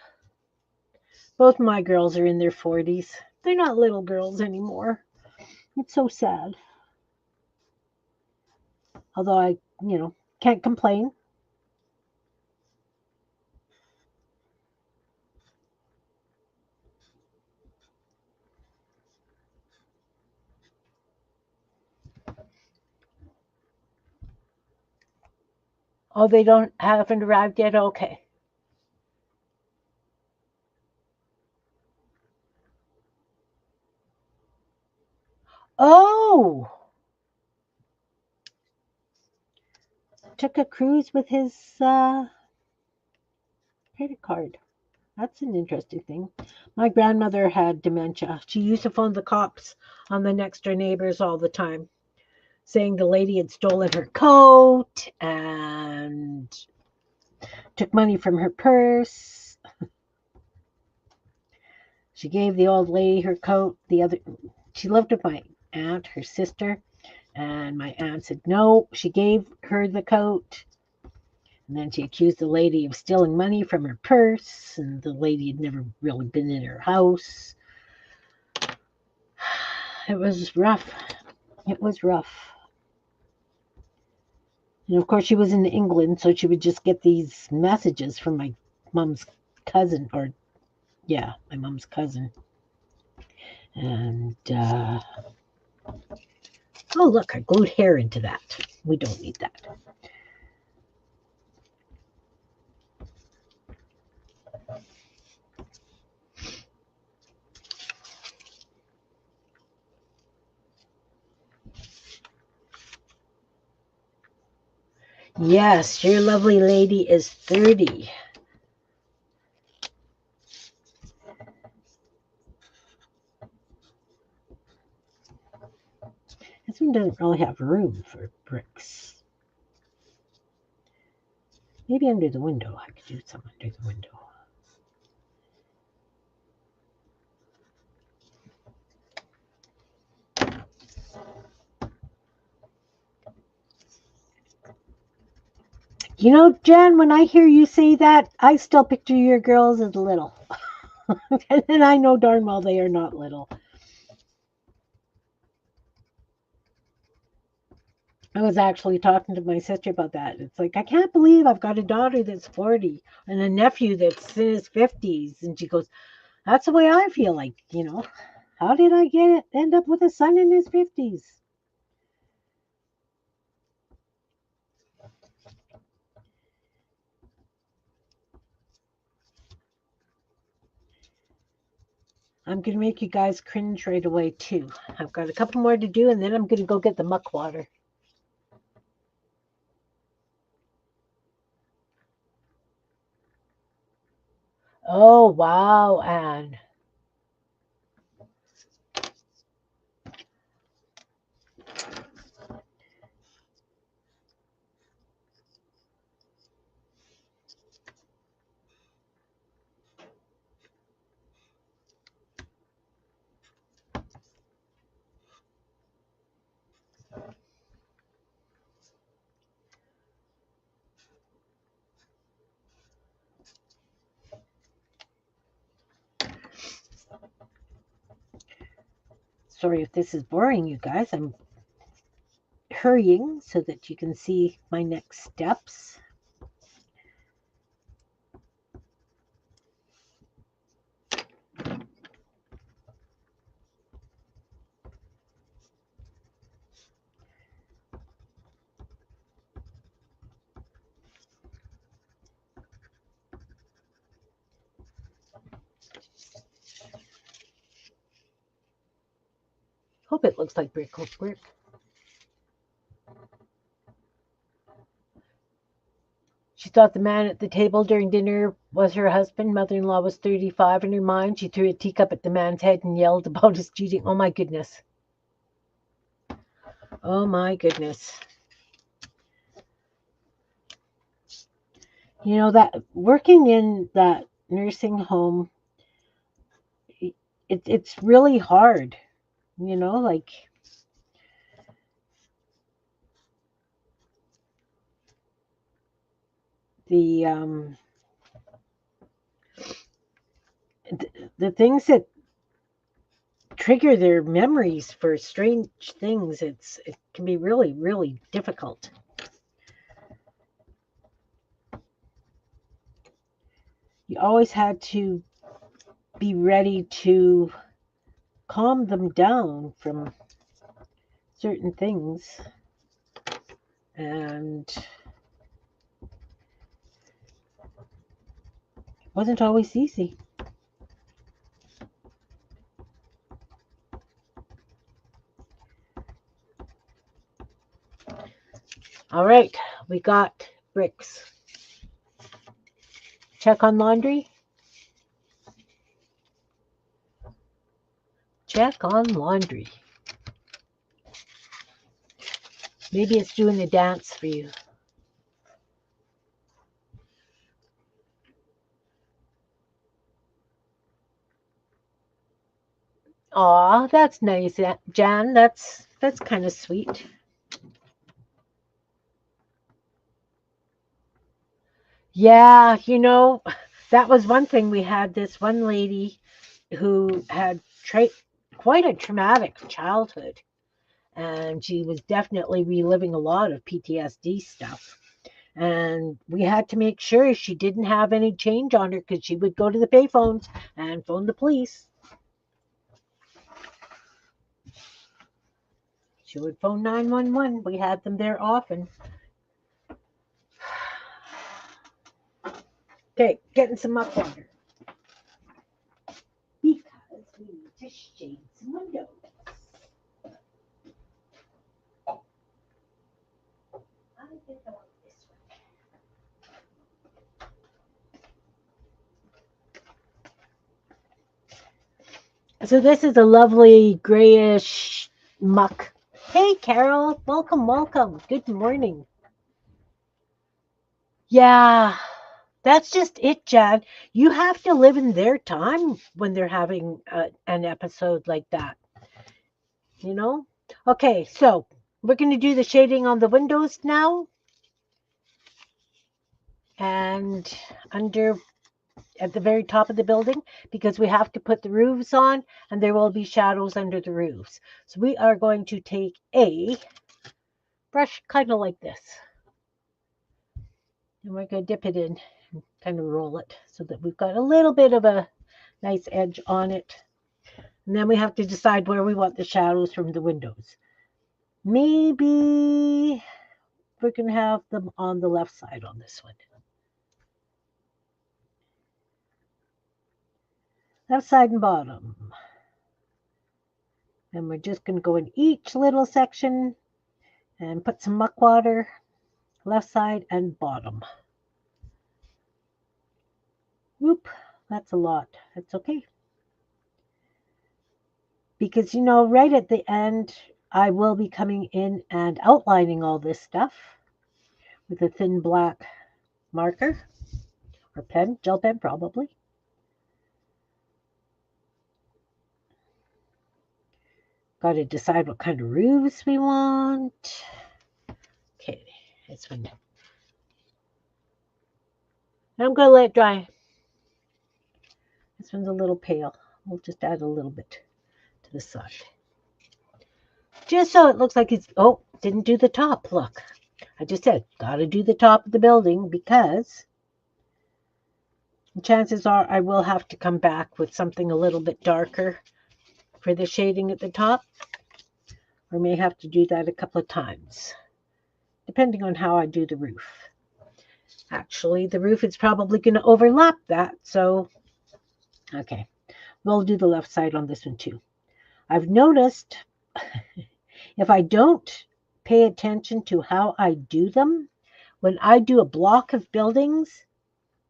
Both my girls are in their 40s. They're not little girls anymore. It's so sad. Although I, can't complain. Oh, they haven't arrived yet? Okay. Oh, took a cruise with his credit card. That's an interesting thing. My grandmother had dementia. She used to phone the cops on the next door neighbors all the time, saying the lady had stolen her coat and took money from her purse. She gave the old lady her coat. She lived with my aunt, her sister, And my aunt said no. She gave her the coat. And then she accused the lady of stealing money from her purse. And the lady had never really been in her house. It was rough. It was rough. And of course, she was in England, so she would just get these messages from my mom's cousin, or yeah, my mom's cousin. And oh, look, I glued hair into that. We don't need that. Yes, your lovely lady is 30. This one doesn't really have room for bricks. Maybe under the window. I could do some under the window. You know, Jen, when I hear you say that, I still picture your girls as little. And I know darn well they are not little. I was actually talking to my sister about that. It's like, I can't believe I've got a daughter that's 40 and a nephew that's in his 50s. And she goes, that's the way I feel like, how did I end up with a son in his 50s? I'm going to make you guys cringe right away, too. I've got a couple more to do, and then I'm going to go get the muck water. Oh, wow, Anne. Sorry if this is boring, you guys. I'm hurrying so that you can see my next steps. Hope it looks like brick. She thought the man at the table during dinner was her husband. Mother-in-law was 35 in her mind. She threw a teacup at the man's head and yelled about his cheating. Oh my goodness. Oh my goodness. That working in that nursing home, it's really hard. Like the the things that trigger their memories for strange things. It can be really, really difficult. You always had to be ready to calm them down from certain things, and it wasn't always easy. All right, we got bricks. Check on laundry. Check on laundry. Maybe it's doing a dance for you. Aw, that's nice, Jan. That's kind of sweet. Yeah, that was one thing. We had this one lady who had quite a traumatic childhood, and she was definitely reliving a lot of PTSD stuff. And we had to make sure she didn't have any change on her because she would go to the payphones and phone the police. She would phone 911. We had them there often. Okay, getting some up water. Because we need to shade some windows. I think I want this one. So this is a lovely grayish muck. Hey, Carol. Welcome, welcome. Good morning. Yeah, that's just it, Jan. You have to live in their time when they're having an episode like that, you know? Okay, so we're going to do the shading on the windows now and under at the very top of the building because we have to put the roofs on and there will be shadows under the roofs. So we are going to take a brush kind of like this and we're going to dip it in and kind of roll it so that we've got a little bit of a nice edge on it. And then we have to decide where we want the shadows from the windows. Maybe we're going to have them on the left side on this one. Left side and bottom. And we're just going to go in each little section and put some muck water, left side and bottom. Whoop, that's a lot. That's okay. Because, right at the end, I will be coming in and outlining all this stuff with a thin black marker or pen, gel pen probably. Got to decide what kind of roofs we want. Okay, this one. And I'm going to let it dry. This one's a little pale. We'll just add a little bit to the side. Just so it looks like it's, oh, didn't do the top. Look, I just said, got to do the top of the building because chances are I will have to come back with something a little bit darker for the shading at the top. Or may have to do that a couple of times, depending on how I do the roof. Actually, the roof is probably going to overlap that, so, okay. We'll do the left side on this one too. I've noticed if I don't pay attention to how I do them, when I do a block of buildings,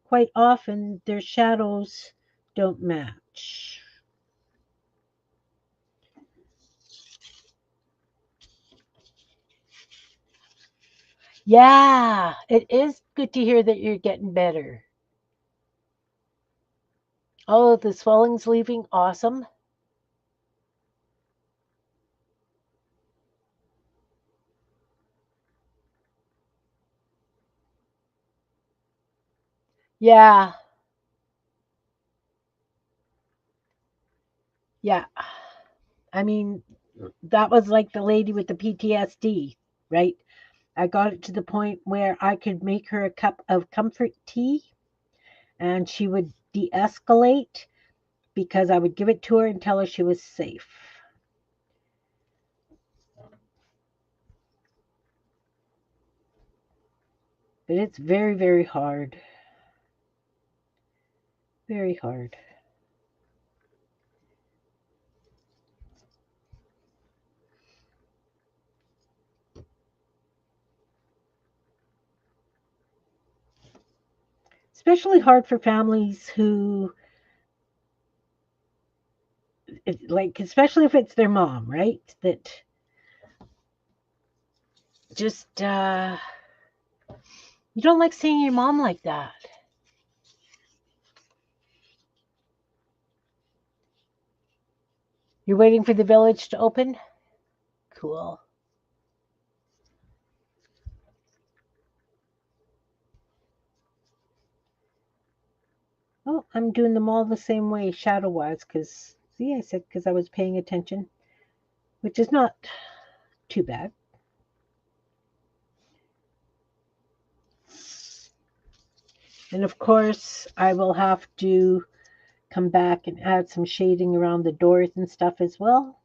quite often their shadows don't match. Yeah, it is good to hear that you're getting better. Oh, the swelling's leaving. Awesome. Yeah, yeah. I mean, that was like the lady with the PTSD, right? I got it to the point where I could make her a cup of comfort tea and she would de escalate because I would give it to her and tell her she was safe. But it's very, very hard. Very hard. Especially hard for families who, like, especially if it's their mom, right? That just, you don't like seeing your mom like that. You're waiting for the village to open? Cool. Oh, I'm doing them all the same way, shadow-wise, because, see, I said because I was paying attention, which is not too bad. And of course, I will have to come back and add some shading around the doors and stuff as well.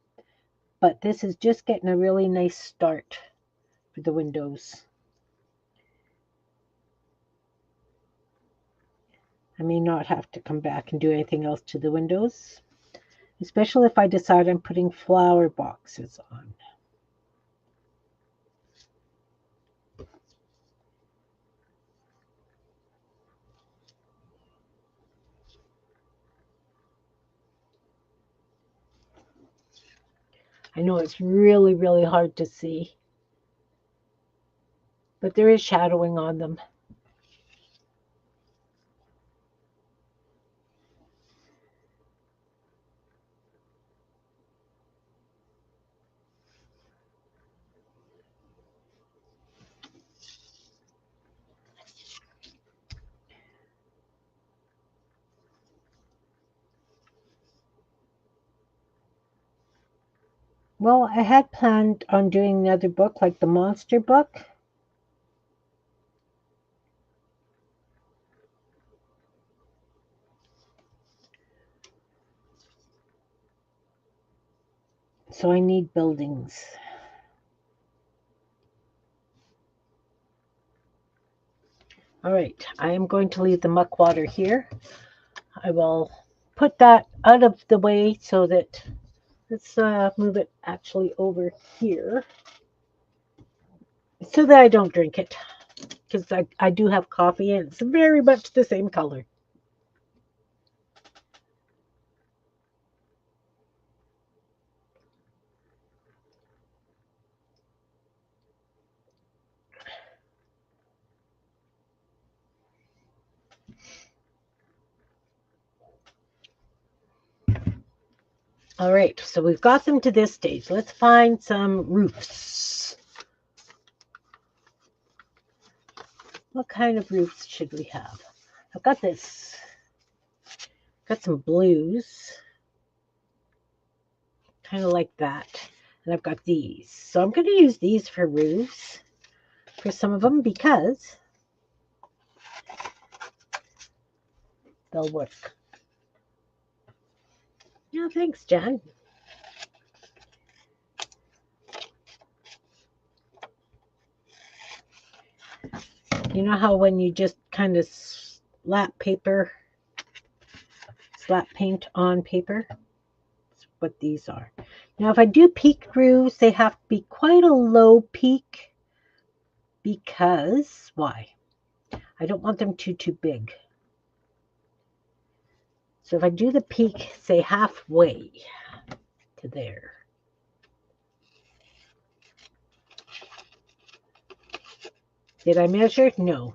But this is just getting a really nice start for the windows. I may not have to come back and do anything else to the windows, especially if I decide I'm putting flower boxes on. I know it's really, really hard to see, but there is shadowing on them. Well, I had planned on doing another book, like the monster book. So I need buildings. All right, I am going to leave the muck water here. I will put that out of the way so that, let's move it actually over here so that I don't drink it, because I do have coffee and it's very much the same color. All right, so we've got them to this stage. Let's find some roofs. What kind of roofs should we have? I've got this. Got some blues, kind of like that. And I've got these. So I'm going to use these for roofs for some of them because they'll work. Yeah, thanks, Jen. You know how when you just kind of slap paint on paper? That's what these are. Now, if I do peak roofs, they have to be quite a low peak because, why? I don't want them too big. So if I do the peak, say halfway to there. Did I measure? No.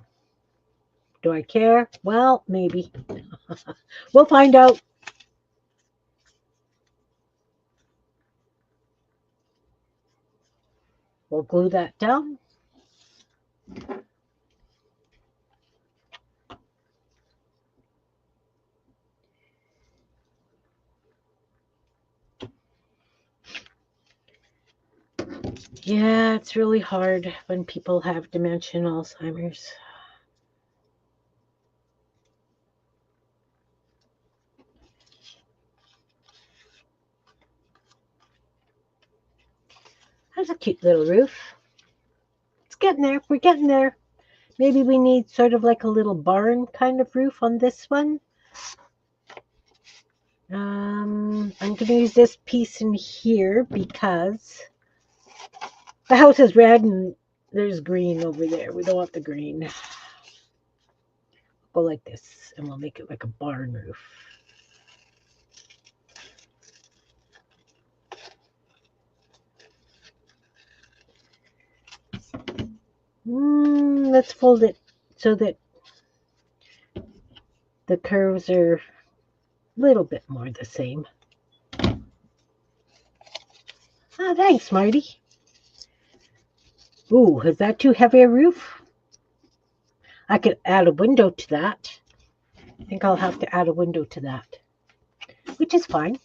Do I care? Well, maybe. We'll find out. We'll glue that down. Yeah, it's really hard when people have dementia and Alzheimer's. That's a cute little roof. It's getting there. We're getting there. Maybe we need sort of like a little barn kind of roof on this one. I'm going to use this piece in here because the house is red and there's green over there. We don't want the green. Go like this and we'll make it like a barn roof. Let's fold it so that the curves are a little bit more the same. Ah, thanks, Marty. Ooh, is that too heavy a roof? I could add a window to that. I think I'll have to add a window to that, which is fine.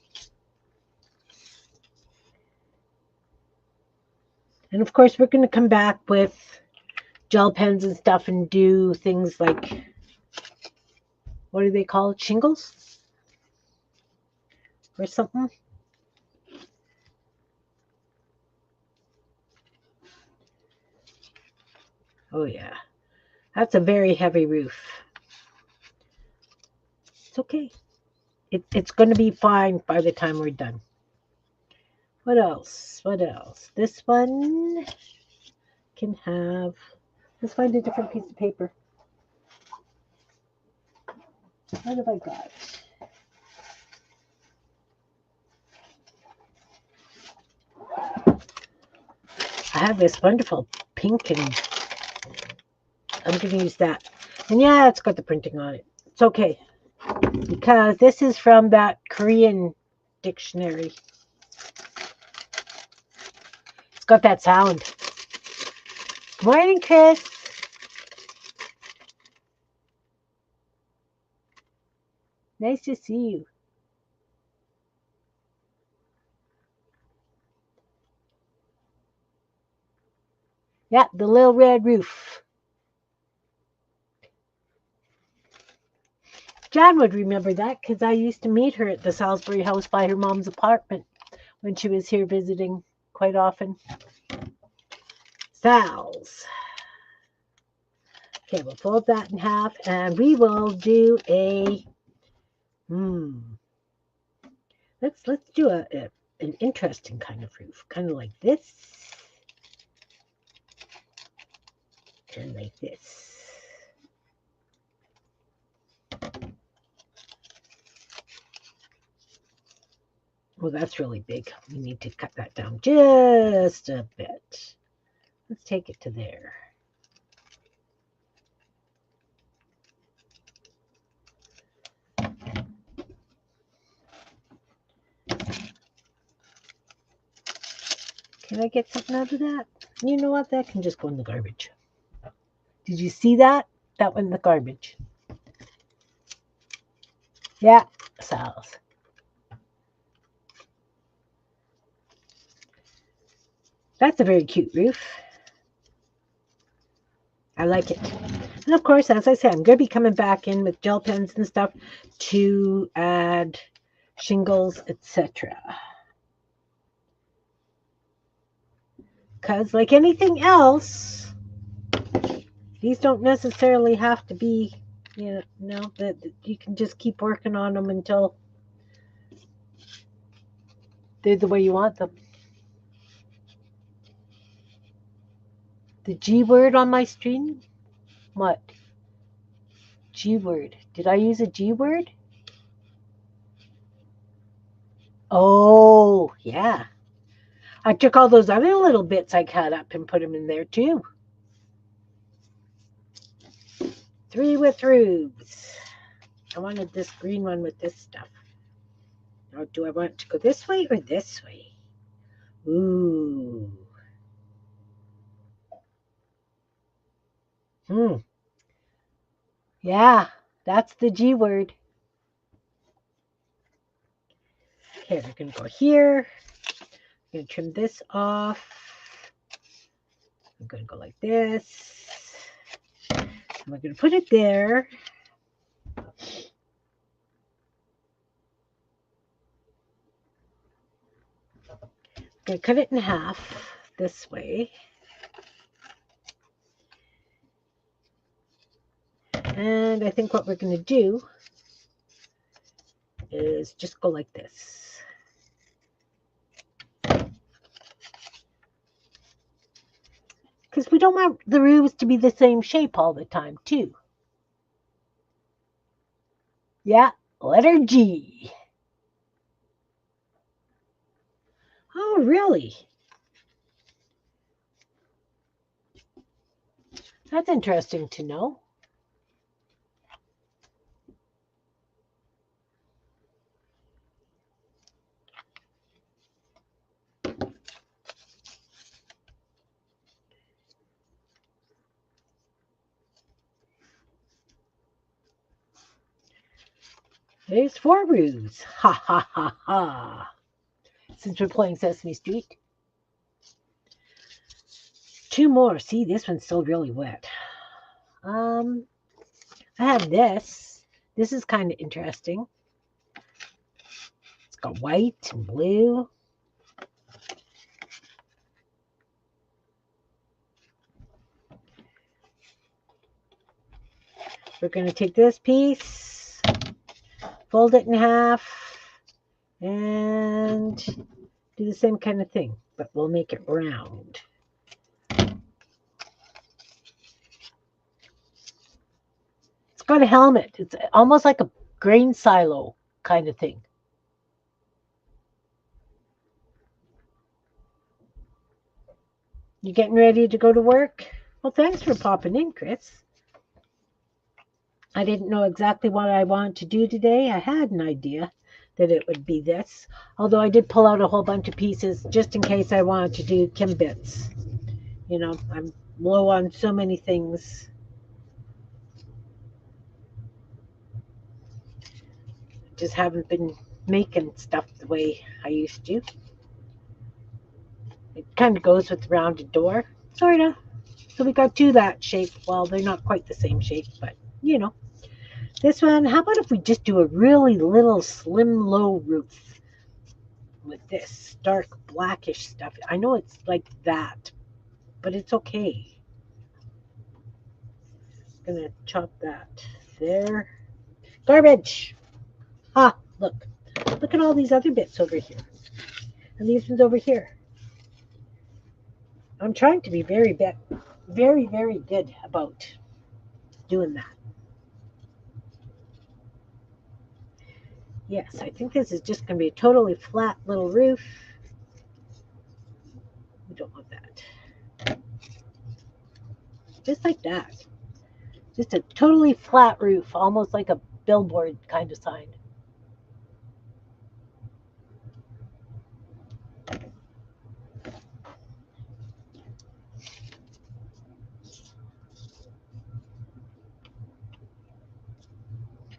And of course, we're going to come back with gel pens and stuff and do things like, what do they call it? Shingles? Or something? Oh, yeah. That's a very heavy roof. It's okay. It's going to be fine by the time we're done. What else? What else? This one can have... Let's find a different piece of paper. What have I got? I have this wonderful pink, and I'm going to use that. And yeah, it's got the printing on it. It's okay, because this is from that Korean dictionary. It's got that sound. Good morning, Chris. Nice to see you. Yeah, the little red roof. Jan would remember that because I used to meet her at the Salisbury house by her mom's apartment when she was here visiting quite often. Sal's. Okay, we'll fold that in half and we will do a let's do an interesting kind of roof, kind of like this and like this. Well, that's really big. We need to cut that down just a bit. Let's take it to there. Can I get something out of that? You know what? That can just go in the garbage. Did you see that? That went in the garbage. Yeah, Sal's. That's a very cute roof. I like it. And of course, as I said, I'm going to be coming back in with gel pens and stuff to add shingles, etc. Because like anything else, these don't necessarily have to be, that you can just keep working on them until they're the way you want them. The G word on my stream? What? G word. Did I use a G word? Oh, yeah. I took all those other little bits I cut up and put them in there too. 3 with roofs. I wanted this green one with this stuff. Now, do I want to go this way or this way? Ooh. Yeah, that's the G word. Okay, we're going to go here. I'm going to trim this off. I'm going to go like this. And we're going to put it there. I'm going to cut it in half this way. And I think what we're going to do is just go like this. Because we don't want the roofs to be the same shape all the time, too. Yeah, letter G. Oh, really? That's interesting to know. There's 4 roos. Ha ha ha ha. Since we're playing Sesame Street. 2 more. See, this one's still really wet. I have this. This is kind of interesting. It's got white and blue. We're going to take this piece, fold it in half, and do the same kind of thing, but we'll make it round. It's got a helmet. It's almost like a grain silo kind of thing. You getting ready to go to work? Well, thanks for popping in, Chris. I didn't know exactly what I wanted to do today. I had an idea that it would be this, although I did pull out a whole bunch of pieces just in case I wanted to do Kim bits. You know, I'm low on so many things. Just haven't been making stuff the way I used to. It kind of goes with the rounded door, sort of. So we got 2 that shape. Well, they're not quite the same shape, but you know. This one, how about if we just do a really little slim low roof with this dark blackish stuff? I know it's like that, but it's okay. I'm gonna chop that there. Garbage! Ah, look. Look at all these other bits over here. And these ones over here. I'm trying to be very good about doing that. Yes, I think this is just going to be a totally flat little roof. We don't want that. Just like that. Just a totally flat roof, almost like a billboard kind of sign.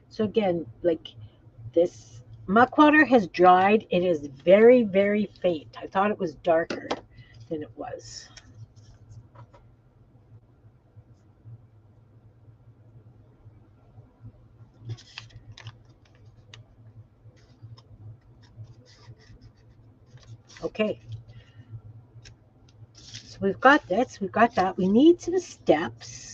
So again, like this muck water has dried. It is very, very faint. I thought it was darker than it was. Okay. So we've got this, we've got that. We need some steps.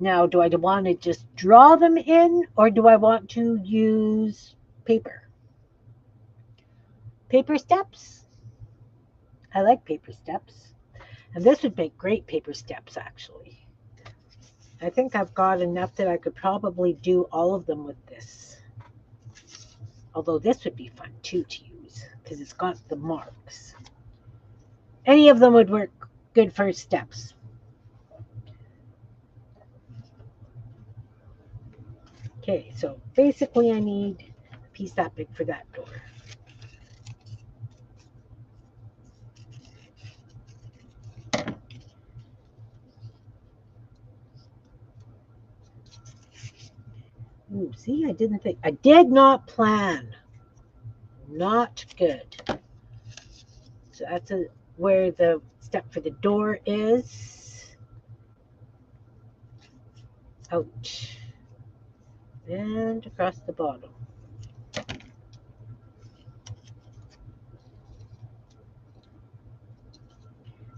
Now, do I want to just draw them in, or do I want to use paper? Paper steps? I like paper steps. And this would make great paper steps, actually. I think I've got enough that I could probably do all of them with this. Although this would be fun, too, to use, because it's got the marks. Any of them would work good for steps. Okay, so basically I need a piece that big for that door. Ooh, see, I didn't think. I did not plan. Not good. So that's where the step for the door is. Ouch. And across the bottom.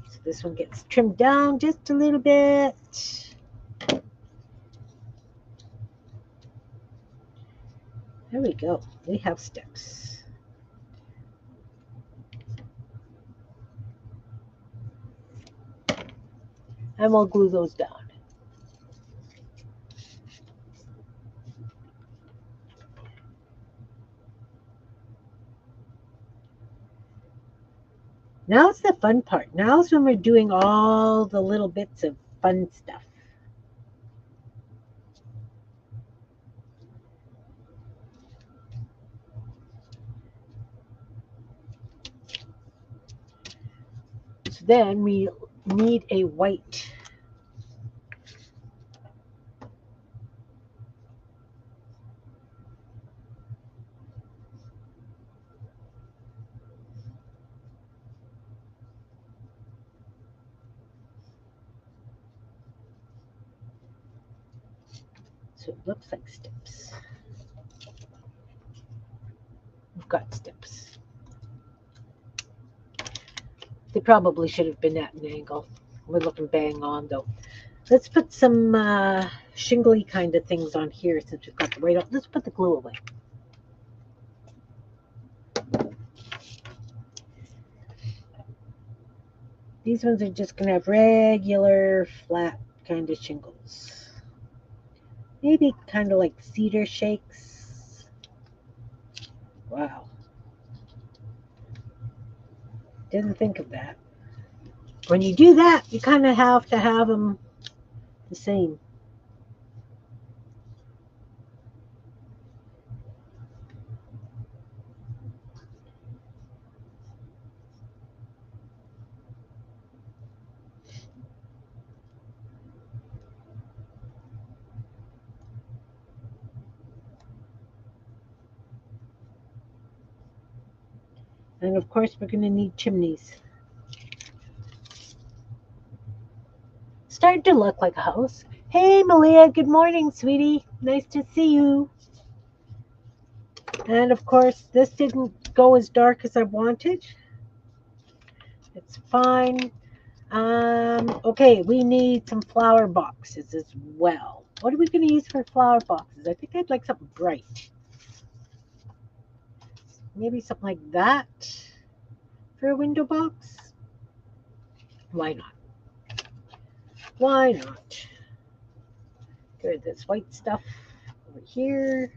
So this one gets trimmed down just a little bit. There we go. We have steps. And we'll glue those down. Now's the fun part. Now's when we're doing all the little bits of fun stuff. So then we need a white So it looks like steps. We've got steps. They probably should have been at an angle. We're looking bang on though. Let's put some shingly kind of things on here since we've got the white out. Let's put the glue away. These ones are just going to have regular flat kind of shingles. Maybe kind of like cedar shakes. Wow. Didn't think of that. When you do that, you kind of have to have them the same. And of course, we're going to need chimneys. Starting to look like a house. Hey, Malia, good morning, sweetie. Nice to see you. And of course, this didn't go as dark as I wanted. It's fine. Okay, we need some flower boxes as well. What are we going to use for flower boxes? I think I'd like something bright. Maybe something like that for a window box. Why not? Why not? Get rid of this white stuff over here.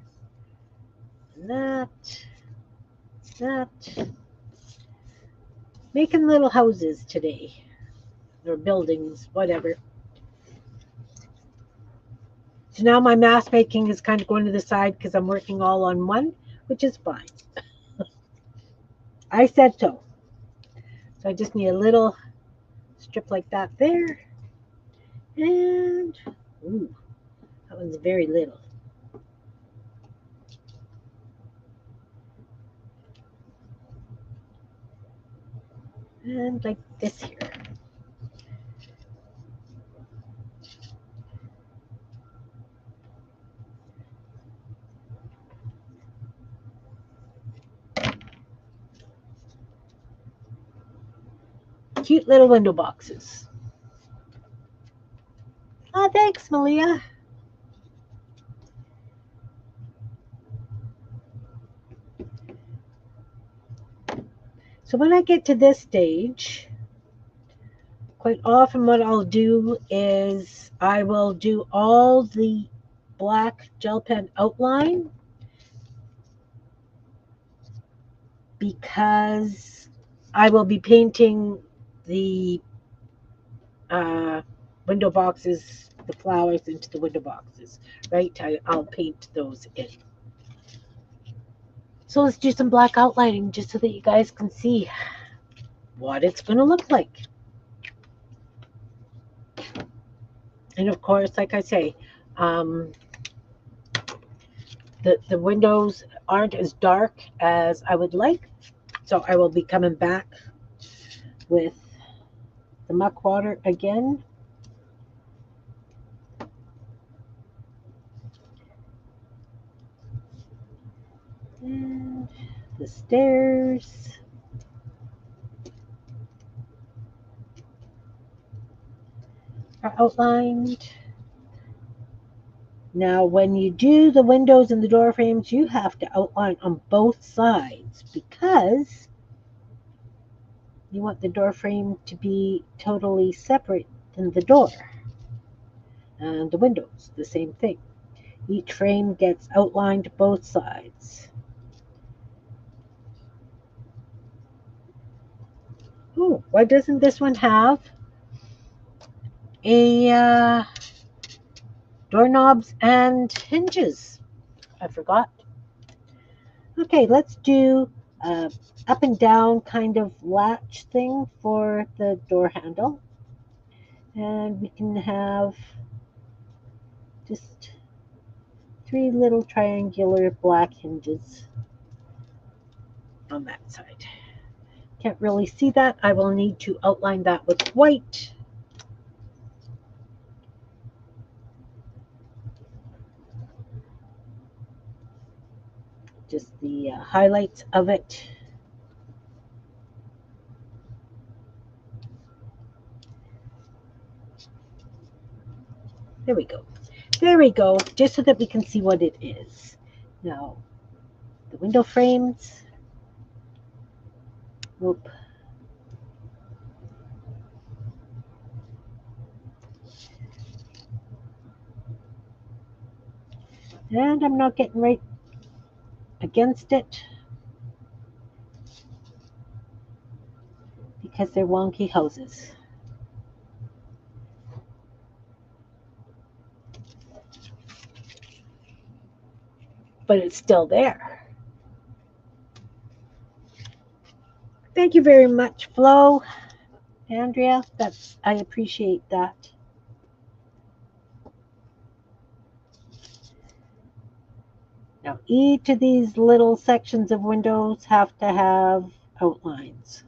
And that. Making little houses today. Or buildings, whatever. So now my mask making is kind of going to the side because I'm working all on one, which is fine. I said so. So I just need a little strip like that there. And, ooh, that one's very little. And like this here. Cute little window boxes. Oh, thanks, Malia. So when I get to this stage, quite often what I'll do is I will do all the black gel pen outline because I will be painting the window boxes, the flowers into the window boxes, right? I'll paint those in. So let's do some black outlining just so that you guys can see what it's going to look like. And of course, like I say, the windows aren't as dark as I would like. So I will be coming back with the muck water again. And the stairs. Are outlined. Now, when you do the windows and the door frames, you have to outline on both sides because you want the door frame to be totally separate than the door. And the windows, the same thing. Each frame gets outlined both sides. Oh, why doesn't this one have a doorknobs and hinges? I forgot. Okay, let's do up and down kind of latch thing for the door handle. And we can have just 3 little triangular black hinges on that side. Can't really see that. I will need to outline that with white. the highlights of it. There we go. There we go, just so that we can see what it is. Now, the window frames. Whoop. And I'm not getting right against it because they're wonky houses. But it's still there. Thank you very much, Flo. Andrea, I appreciate that. Now, each of these little sections of windows have to have outlines.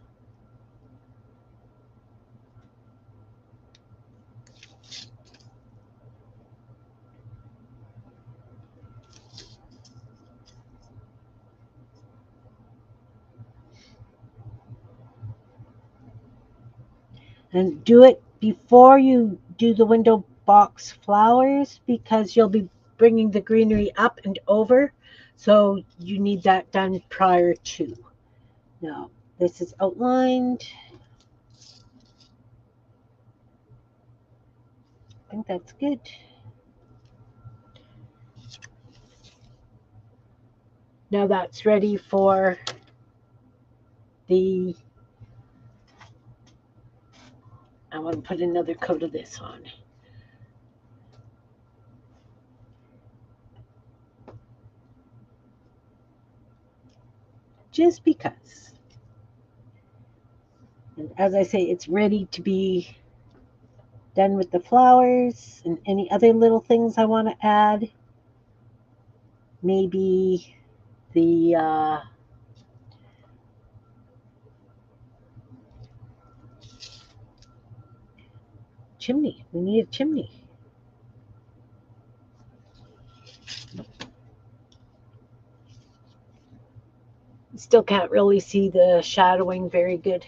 And do it before you do the window box flowers because you'll be bringing the greenery up and over. So you need that done prior to. Now, this is outlined. I think that's good. Now that's ready for the, I want to put another coat of this on. Just because. And as I say, it's ready to be done with the flowers and any other little things I want to add. Maybe the chimney. We need a chimney. Still can't really see the shadowing very good.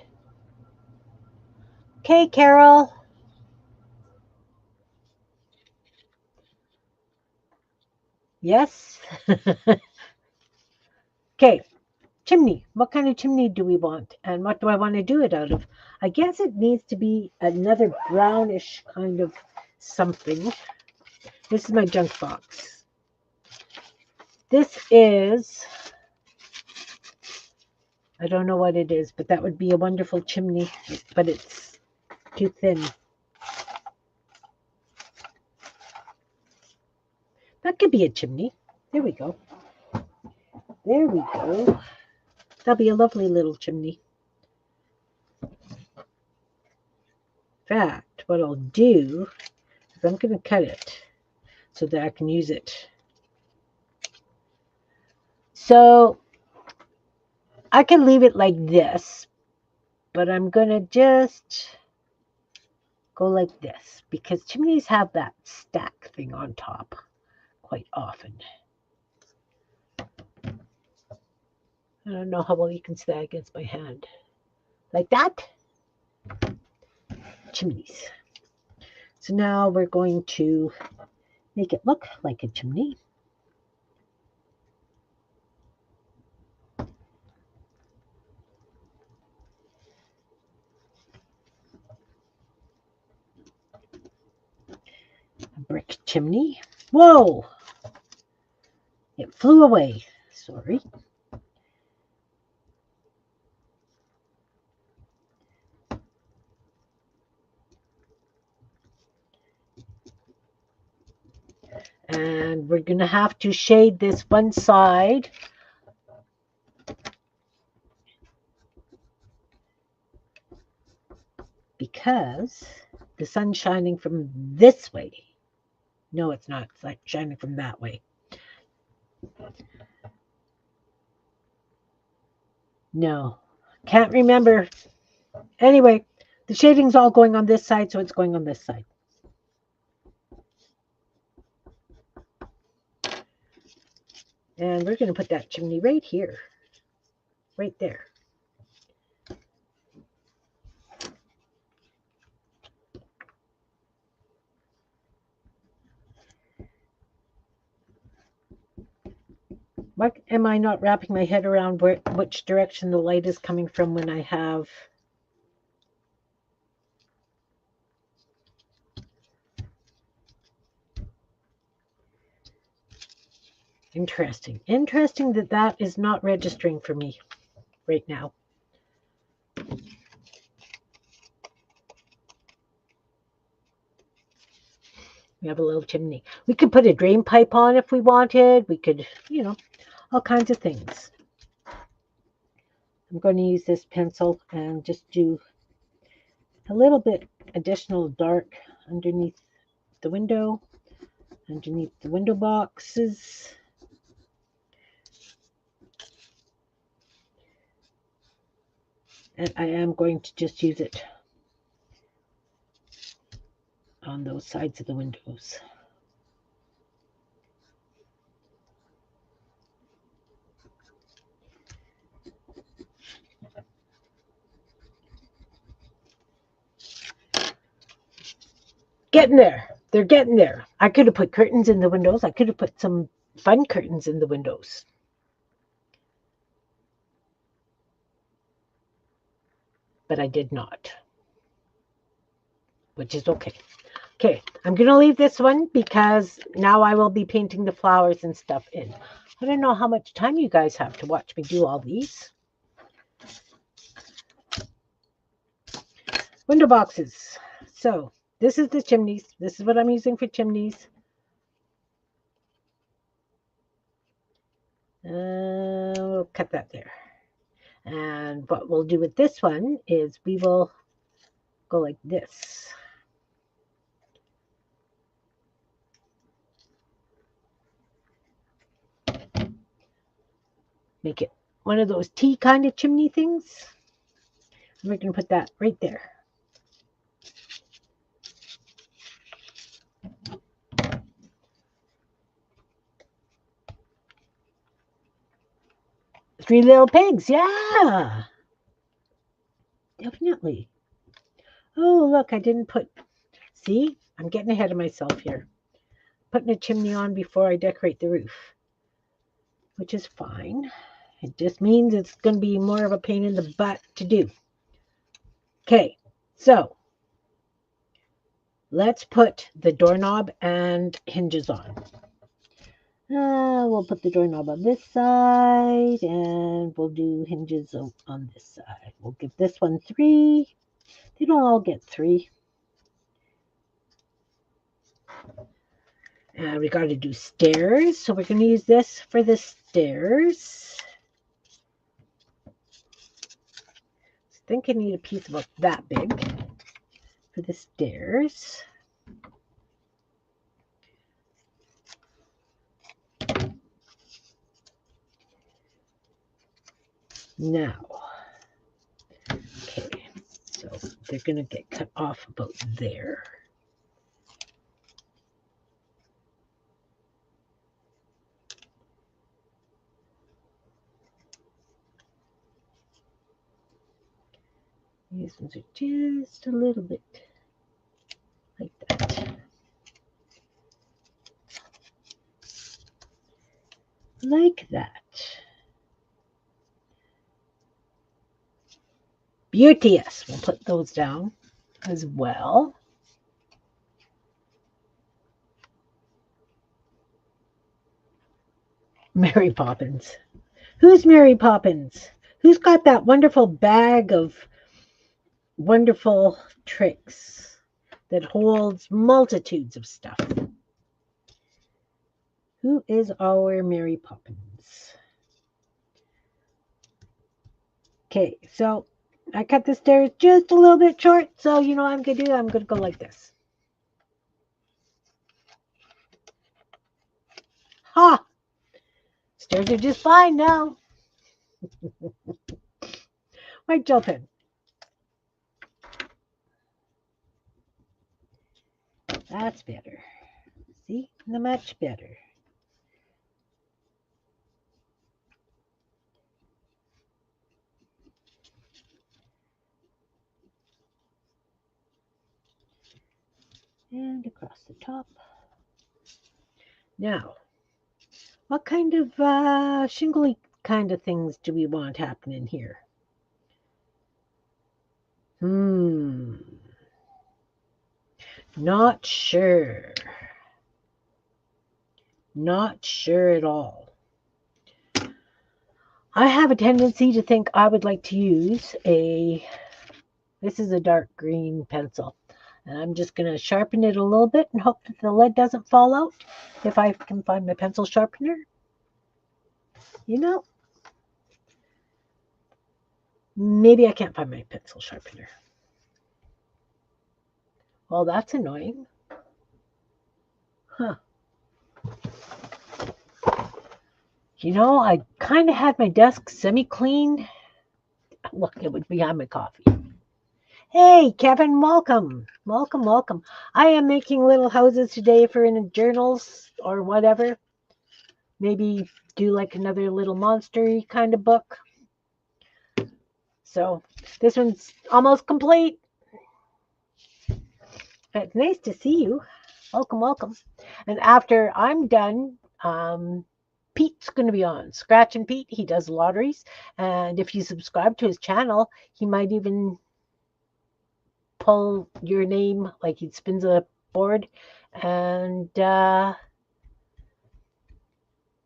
Okay, Carol. Yes. Okay, chimney. What kind of chimney do we want? And what do I want to do it out of? I guess it needs to be another brownish kind of something. This is my junk box. This is, I don't know what it is, but that would be a wonderful chimney, but it's too thin. That could be a chimney. There we go. There we go. That'll be a lovely little chimney. In fact, what I'll do is I'm going to cut it so that I can use it. So I can leave it like this, but I'm going to just go like this because chimneys have that stack thing on top quite often. I don't know how well you can see that against my hand. Like that. Chimneys. So now we're going to make it look like a chimney. A brick chimney. Whoa! It flew away. Sorry. And we're going to have to shade this one side because the sun's shining from this way. No, it's not. It's like shining from that way. No, can't remember. Anyway, the shading's all going on this side, so it's going on this side. And we're going to put that chimney right here, right there. Why am I not wrapping my head around which direction the light is coming from when I have... Interesting. Interesting that that is not registering for me right now. We have a little chimney. We could put a drain pipe on if we wanted. We could, all kinds of things. I'm going to use this pencil and just do a little bit additional dark underneath the window, underneath the window boxes. And I am going to just use it on those sides of the windows. Getting there. They're getting there. I could have put curtains in the windows. I could have put some fun curtains in the windows. But I did not, which is okay. Okay, I'm going to leave this one because now I will be painting the flowers and stuff in. I don't know how much time you guys have to watch me do all these. Window boxes. So this is the chimneys. This is what I'm using for chimneys. We'll cut that there. And what we'll do with this one is we will go like this. Make it one of those T kind of chimney things. We're going to put that right there. Three little pigs, yeah. Definitely. Oh, look, I didn't put... See? I'm getting ahead of myself here. Putting a chimney on before I decorate the roof, which is fine. It just means it's going to be more of a pain in the butt to do. Okay, so let's put the doorknob and hinges on. We'll put the doorknob on this side, and we'll do hinges on this side. We'll give this one 3. They don't all get 3. We got to do stairs, so we're going to use this for the stairs. I think I need a piece about that big for the stairs. Now, okay, so they're going to get cut off about there. These ones are just a little bit like that. Like that. Beauteous. We'll put those down as well. Mary Poppins. Who's Mary Poppins? Who's got that wonderful bag of wonderful tricks that holds multitudes of stuff? Who is our Mary Poppins? Okay, so I cut the stairs just a little bit short, so you know what I'm going to do? I'm going to go like this. Ha! Stairs are just fine now. White gel pen. That's better. See? Much better. And across the top. Now, what kind of shingly kind of things do we want happening here? Not sure. Not sure at all. I have a tendency to think I would like to use this is a dark green pencil. And I'm just going to sharpen it a little bit and hope that the lead doesn't fall out if I can find my pencil sharpener. You know, maybe I can't find my pencil sharpener. Well, that's annoying. Huh. You know, I kind of had my desk semi-clean. Look, it was behind my coffee. Hey, Kevin, welcome. Welcome, welcome. I am making little houses today for in journals or whatever. Maybe do like another little monster-y kind of book. So this one's almost complete. It's nice to see you. Welcome, welcome. And after I'm done, Pete's going to be on. Scratch and Pete, he does lotteries. And if you subscribe to his channel, he might even pull your name, like he spins a board. And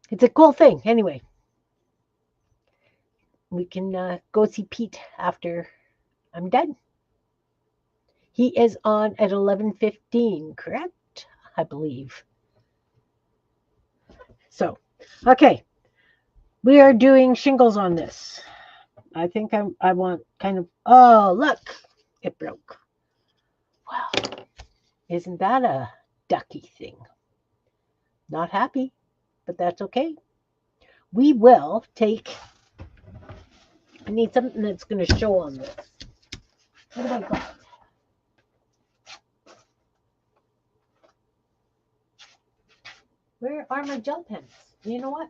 it's a cool thing. Anyway, we can go see Pete after I'm done. He is on at 11:15, correct? I believe. So, okay. We are doing shingles on this. I think I want kind of, oh, look, it broke. Wow, isn't that a ducky thing? Not happy, but that's okay. We will take, I need something that's going to show on this. What have I got? Where are my gel pens? You know what?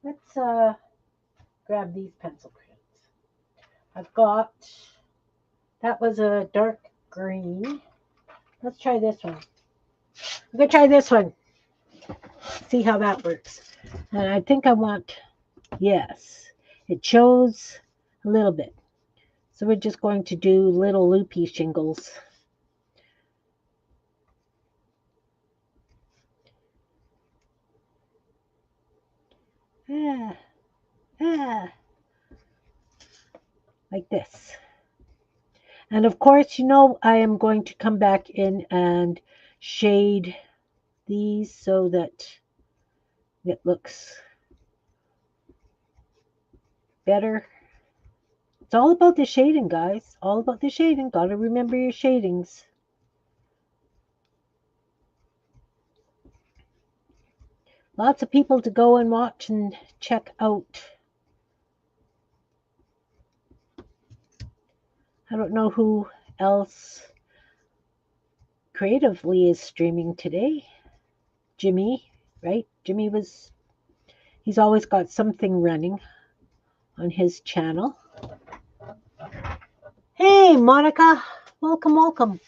Let's grab these pencil crayons. I've got, that was a dark green. Let's try this one. I'm going to try this one. See how that works. And I think I want, yes, it shows a little bit. So we're just going to do little loopy shingles. Like this. And of course, you know, I am going to come back in and shade these so that it looks better. It's all about the shading, guys. All about the shading. Got to remember your shadings. Lots of people to go and watch and check out. I don't know who else creatively is streaming today. Jimmy, right? He's always got something running on his channel. Hey, Monica, welcome, welcome.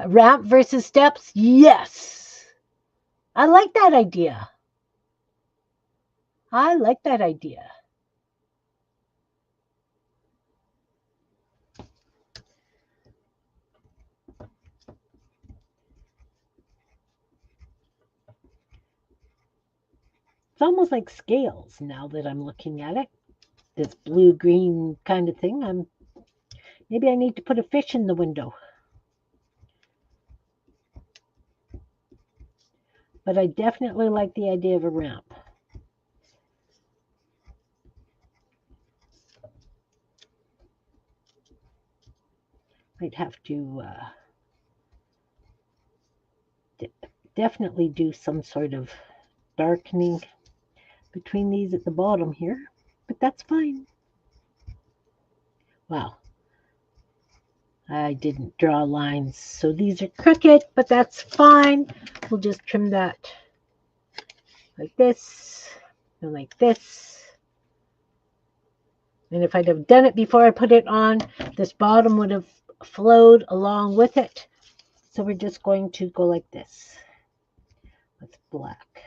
Ramp versus steps? Yes. I like that idea. I like that idea. It's almost like scales now that I'm looking at it. This blue-green kind of thing. Maybe I need to put a fish in the window. But I definitely like the idea of a ramp. I'd have to definitely do some sort of darkening between these at the bottom here, but that's fine. Wow. I didn't draw lines, so these are crooked, but that's fine. We'll just trim that like this and like this. And if I'd have done it before I put it on, this bottom would have flowed along with it. So we're just going to go like this with black.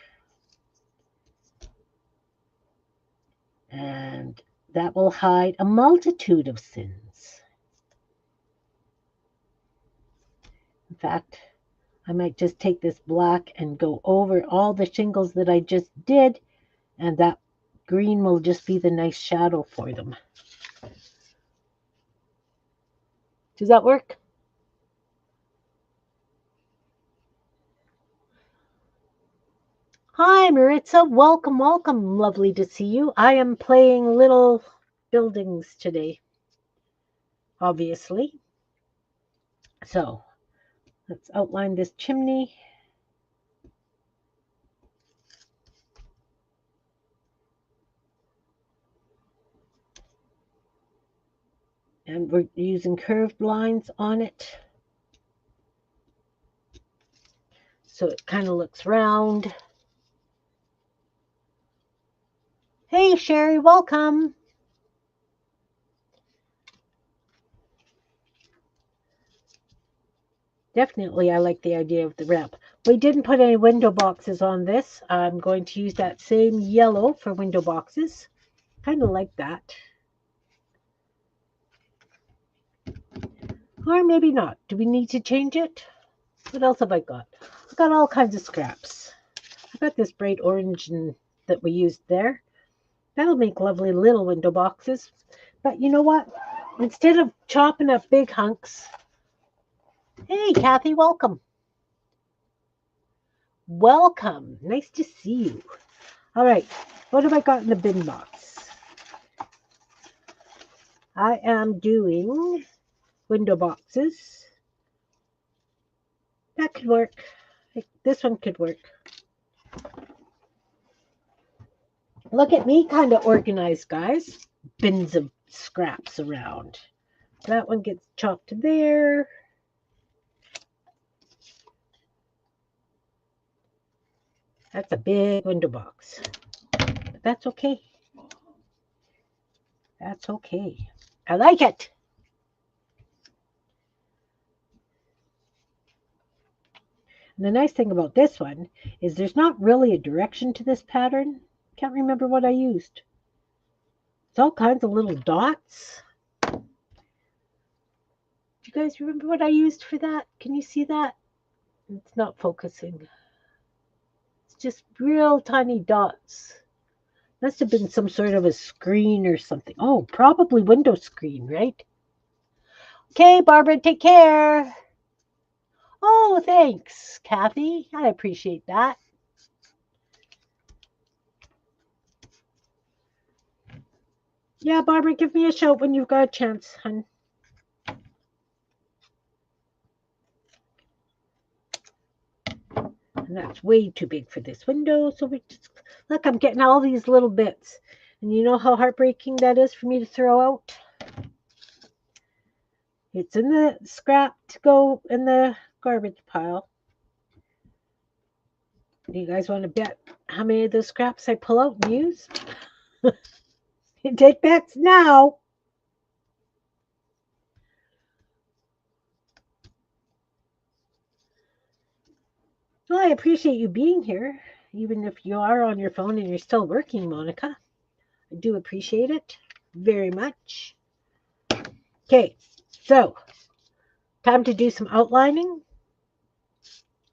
And that will hide a multitude of sins. In fact, I might just take this black and go over all the shingles that I just did, and that green will just be the nice shadow for them. Does that work? Hi, Maritza. Welcome, welcome. Lovely to see you. I am playing little buildings today, obviously. So let's outline this chimney. And we're using curved lines on it. So it kind of looks round. Hey, Sherry, welcome. Definitely, I like the idea of the ramp. We didn't put any window boxes on this. I'm going to use that same yellow for window boxes. Kind of like that. Or maybe not. Do we need to change it? What else have I got? I've got all kinds of scraps. I've got this bright orange that we used there. That'll make lovely little window boxes. But you know what? Instead of chopping up big hunks, hey, Kathy, welcome. Welcome. Nice to see you. All right. What have I got in the bin box? I am doing window boxes. That could work. This one could work. Look at me, kind of organized, guys. Bins of scraps around. That one gets chopped to there. That's a big window box. But that's okay. That's okay. I like it. And the nice thing about this one is there's not really a direction to this pattern. Can't remember what I used. It's all kinds of little dots. Do you guys remember what I used for that? Can you see that? It's not focusing. It's just real tiny dots. Must have been some sort of a screen or something. Oh, probably window screen, right? Okay, Barbara, take care. Oh, thanks, Kathy. I appreciate that. Yeah, Barbara, give me a shout when you've got a chance, hun. And that's way too big for this window. So we just, look, I'm getting all these little bits. And you know how heartbreaking that is for me to throw out? It's in the scrap to go in the garbage pile. Do you guys want to bet how many of those scraps I pull out and use? Take bets now. Well, I appreciate you being here, even if you are on your phone and you're still working, Monica. I do appreciate it very much. Okay, so time to do some outlining.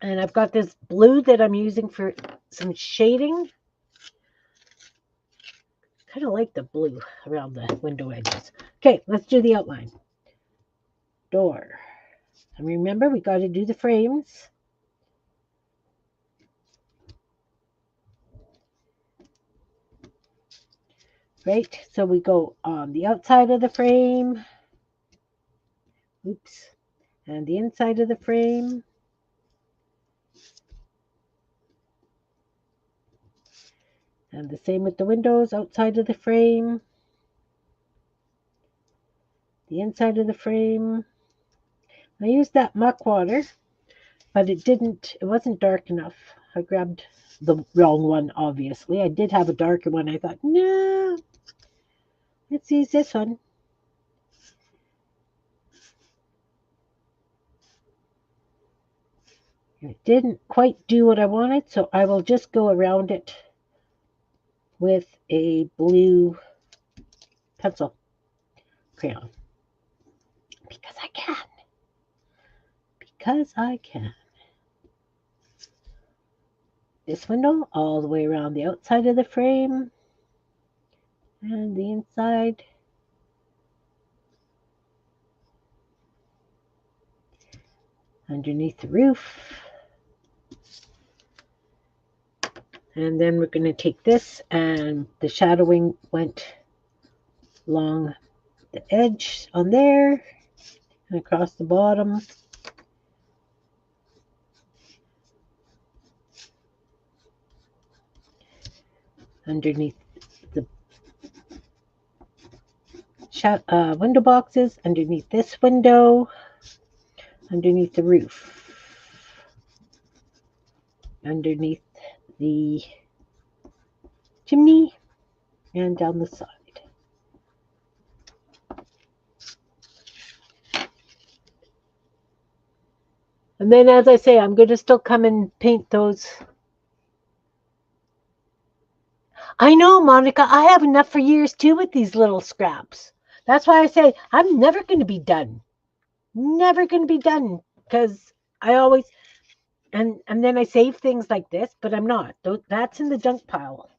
And I've got this blue that I'm using for some shading. Kind of like the blue around the window edges. Okay, let's do the outline. Door. And remember, we got to do the frames. Right, so we go on the outside of the frame. Oops. And the inside of the frame. And the same with the windows, outside of the frame, the inside of the frame. I used that muck water, but it wasn't dark enough. I grabbed the wrong one, obviously. I did have a darker one. I thought, no, let's use this one. It didn't quite do what I wanted, so I will just go around it with a blue pencil crayon. Because I can. Because I can. This window all the way around the outside of the frame and the inside. Underneath the roof. And then we're going to take this, and the shadowing went along the edge on there and across the bottom. Underneath the window boxes, underneath this window, underneath the roof, underneath the chimney, and down the side. And then, as I say, I'm going to still come and paint those. I know, Monica, I have enough for years too with these little scraps. That's why I say I'm never going to be done. Never going to be done, because I always, and then I save things like this, but I'm not. That's in the junk pile.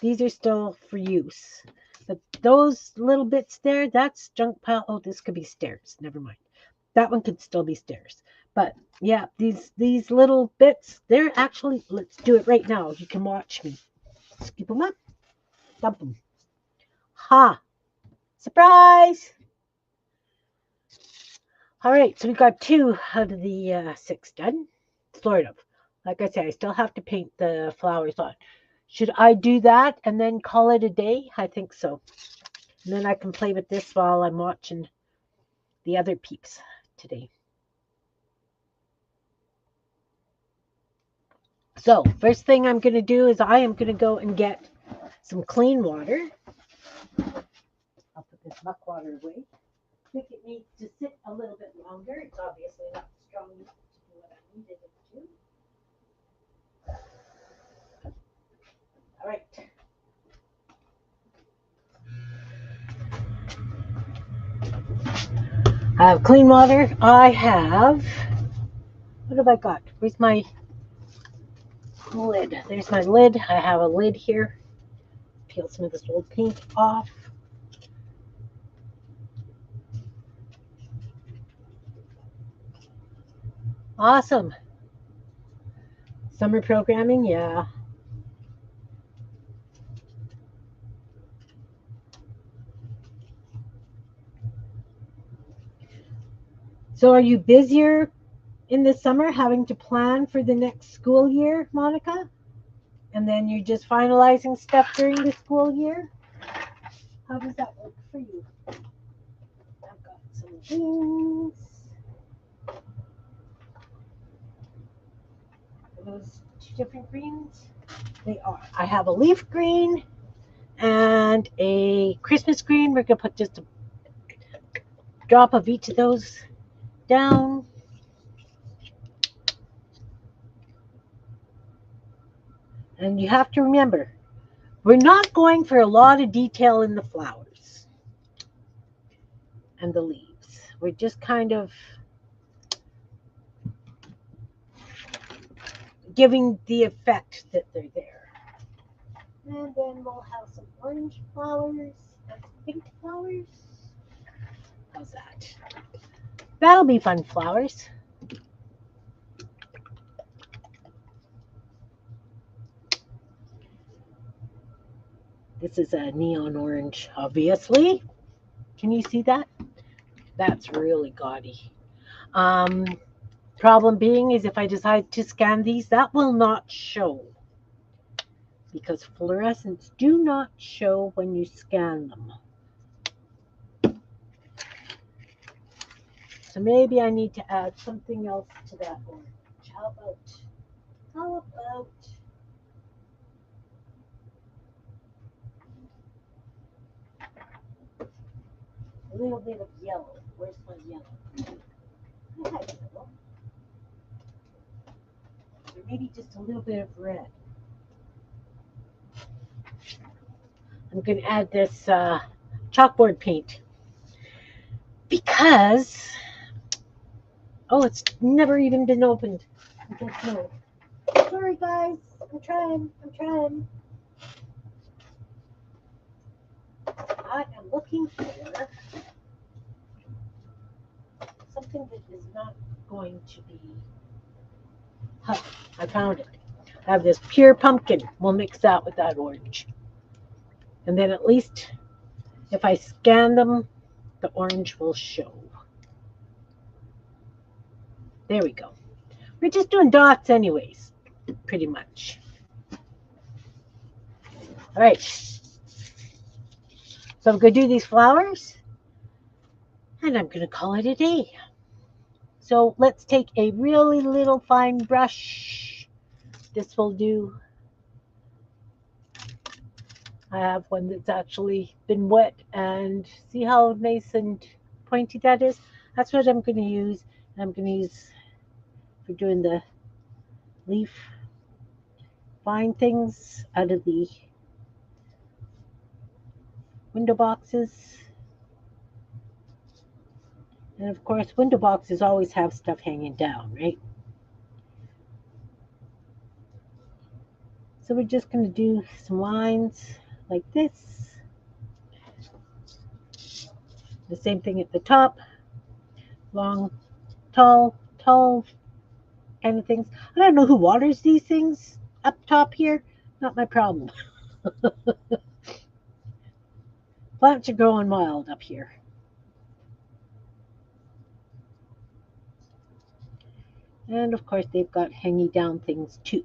These are still for use. But those little bits there, that's junk pile. Oh, this could be stairs. Never mind. That one could still be stairs. But yeah, these little bits, they're actually, let's do it right now. You can watch me. Scoop them up. Dump them. Ha! Surprise! All right, so we got 2 out of the 6 done. Sort of. Like I say, I still have to paint the flowers on. Should I do that and then call it a day? I think so. And then I can play with this while I'm watching the other peeps today. So, first thing I'm going to do is I am going to go and get some clean water. I'll put this muck water away. I think it needs to sit a little bit longer. It's obviously not strong enough to do what I needed it to. All right. I have clean water. I have, what have I got? Where's my lid? There's my lid. I have a lid here. Peel some of this old paint off. Awesome. Summer programming, yeah. So are you busier in the summer having to plan for the next school year, Monica? And then you're just finalizing stuff during the school year? How does that work for you? I've got some greens. Are those 2 different greens? They are. I have a leaf green and a Christmas green. We're going to put just a drop of each of those down. And you have to remember, we're not going for a lot of detail in the flowers and the leaves. We're just kind of giving the effect that they're there. And then we'll have some orange flowers and some pink flowers. How's that? That'll be fun flowers. This is a neon orange, obviously. Can you see that? That's really gaudy. Problem being is if I decide to scan these, that will not show, because fluorescents do not show when you scan them. So maybe I need to add something else to that orange. How about a little bit of yellow? Where's my yellow? I have yellow. or maybe just a little bit of red. I'm going to add this chalkboard paint because, oh, it's never even been opened. I guess no. Sorry, guys. I'm trying. I am looking for something that is not going to be. Huh, I found it. I have this pure pumpkin. We'll mix that with that orange. And then at least if I scan them, the orange will show. There we go. We're just doing dots anyways, pretty much. All right. So I'm going to do these flowers, and I'm going to call it a day. So let's take a really little fine brush. This will do. I have one that's actually been wet, and see how nice and pointy that is? That's what I'm going to use. I'm going to use for doing the leaf fine things out of the window boxes. And of course, window boxes always have stuff hanging down, right? So we're just going to do some lines like this. The same thing at the top. Long, tall kind of things. I don't know who waters these things up top here. Not my problem. Plants are growing wild up here. And of course, they've got hanging down things too.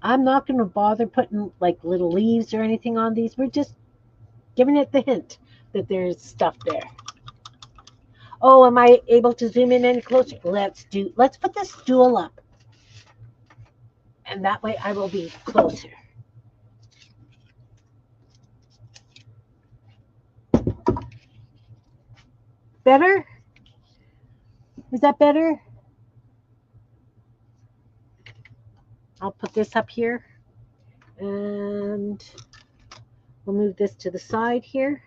I'm not going to bother putting like little leaves or anything on these. We're just giving it the hint that there's stuff there. Oh, am I able to zoom in any closer? Let's put the stool up. And that way I will be closer. Better? Is that better? I'll put this up here. And we'll move this to the side here.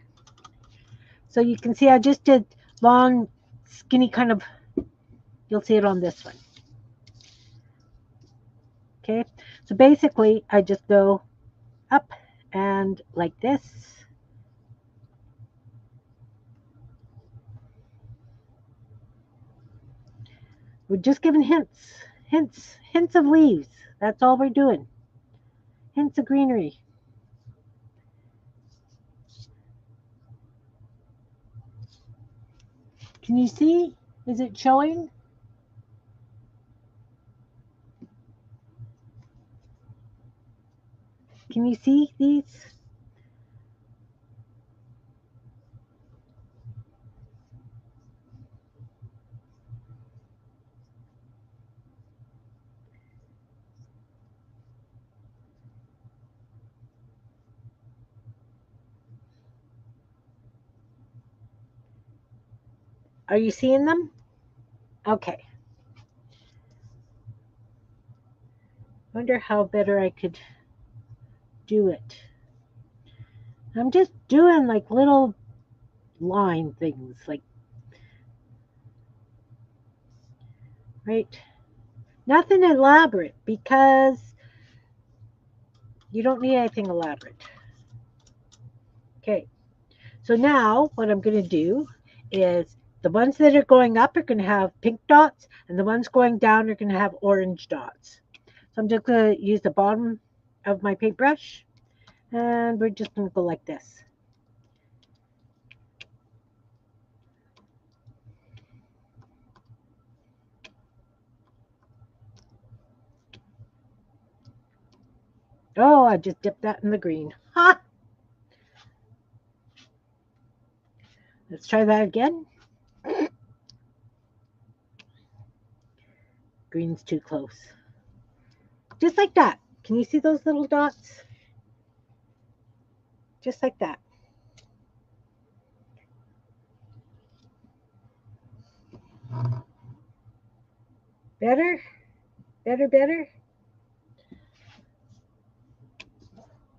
So you can see I just did long, skinny kind of, you'll see it on this one. Okay, so basically I just go up and like this. We're just giving hints of leaves. That's all we're doing. Hints of greenery. Can you see? Is it showing? Can you see these? Are you seeing them? Okay. Wonder how better I could do it. I'm just doing like little line things, like, right? Nothing elaborate because you don't need anything elaborate. Okay, so now what I'm going to do is the ones that are going up are going to have pink dots, and the ones going down are going to have orange dots. So I'm just going to use the bottom of my paintbrush, and we're just going to go like this. Oh, I just dipped that in the green. Ha! Let's try that again. Green's too close. Just like that. Can you see those little dots? Just like that. Better? Better, better?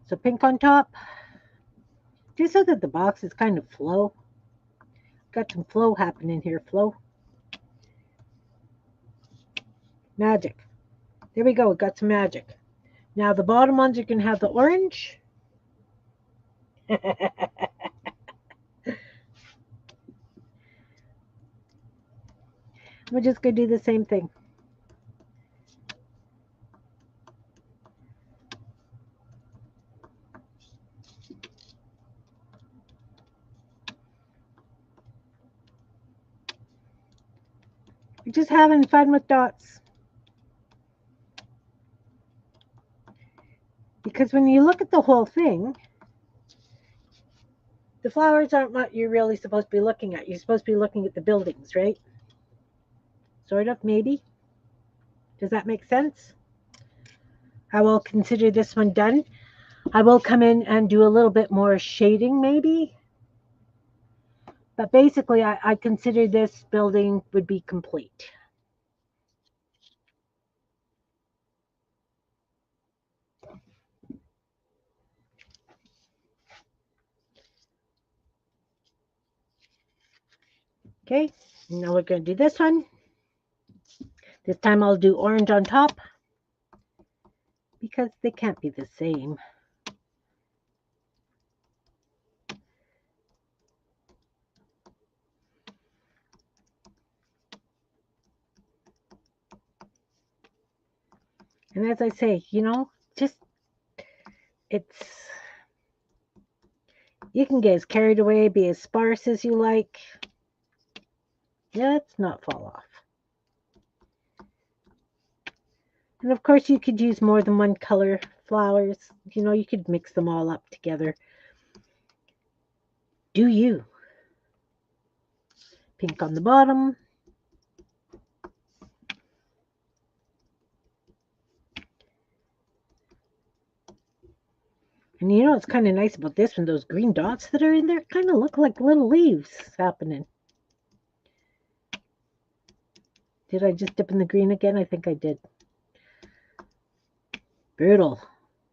So pink on top. Just so that the box is kind of flow. Got some flow happening here. Flow. Magic. There we go. We got some magic. Now the bottom ones are going to have the orange. We're just going to do the same thing. We're just having fun with dots. Because when you look at the whole thing, the flowers aren't what you're really supposed to be looking at. You're supposed to be looking at the buildings, right? Sort of, maybe. Does that make sense? I will consider this one done. I will come in and do a little bit more shading, maybe. But basically, I consider this building would be complete. Okay, now we're going to do this one. This time I'll do orange on top because they can't be the same. And as I say, just it's, you can get as carried away, be as sparse as you like. Let's not fall off. And of course, you could use more than one color flowers. You could mix them all up together. Do you? Pink on the bottom. And what's kind of nice about this one? Those green dots that are in there kind of look like little leaves happening. Did I just dip in the green again? I think I did. Brutal.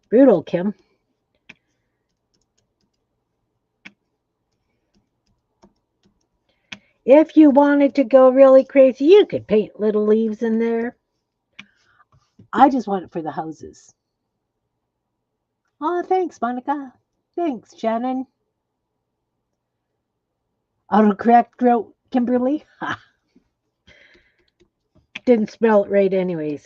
Brutal, Kim. If you wanted to go really crazy, you could paint little leaves in there. I just want it for the houses. Oh, thanks, Monica. Thanks, Shannon. Autocorrect wrote Kimberly. Ha. Didn't spell it right anyways.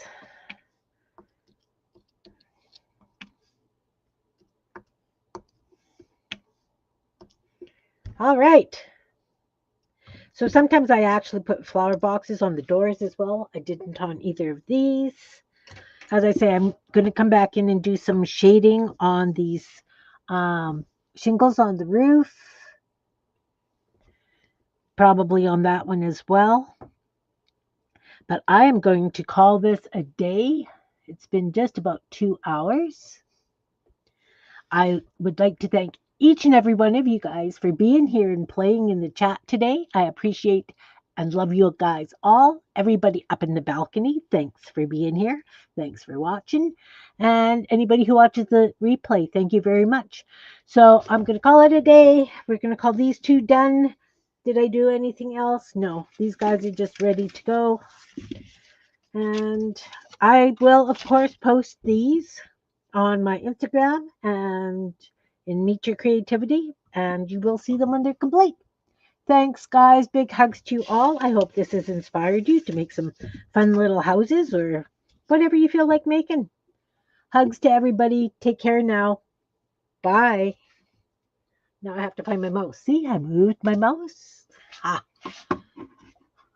All right. So sometimes I actually put flower boxes on the doors as well. I didn't on either of these. As I say, I'm going to come back in and do some shading on these shingles on the roof. Probably on that one as well. But I am going to call this a day. It's been just about 2 hours. I would like to thank each and every one of you guys for being here and playing in the chat today. I appreciate and love you guys all. Everybody up in the balcony, thanks for being here. Thanks for watching. And anybody who watches the replay, thank you very much. So I'm going to call it a day. We're going to call these two done. Did I do anything else? No, these guys are just ready to go. And I will, of course, post these on my Instagram and in Meet Your Creativity, and you will see them when they're complete. Thanks, guys. Big hugs to you all. I hope this has inspired you to make some fun little houses or whatever you feel like making. Hugs to everybody. Take care now. Bye. Now I have to find my mouse. See, I moved my mouse. Ah.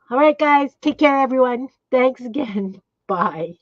All right, guys. Take care, everyone. Thanks again. Bye.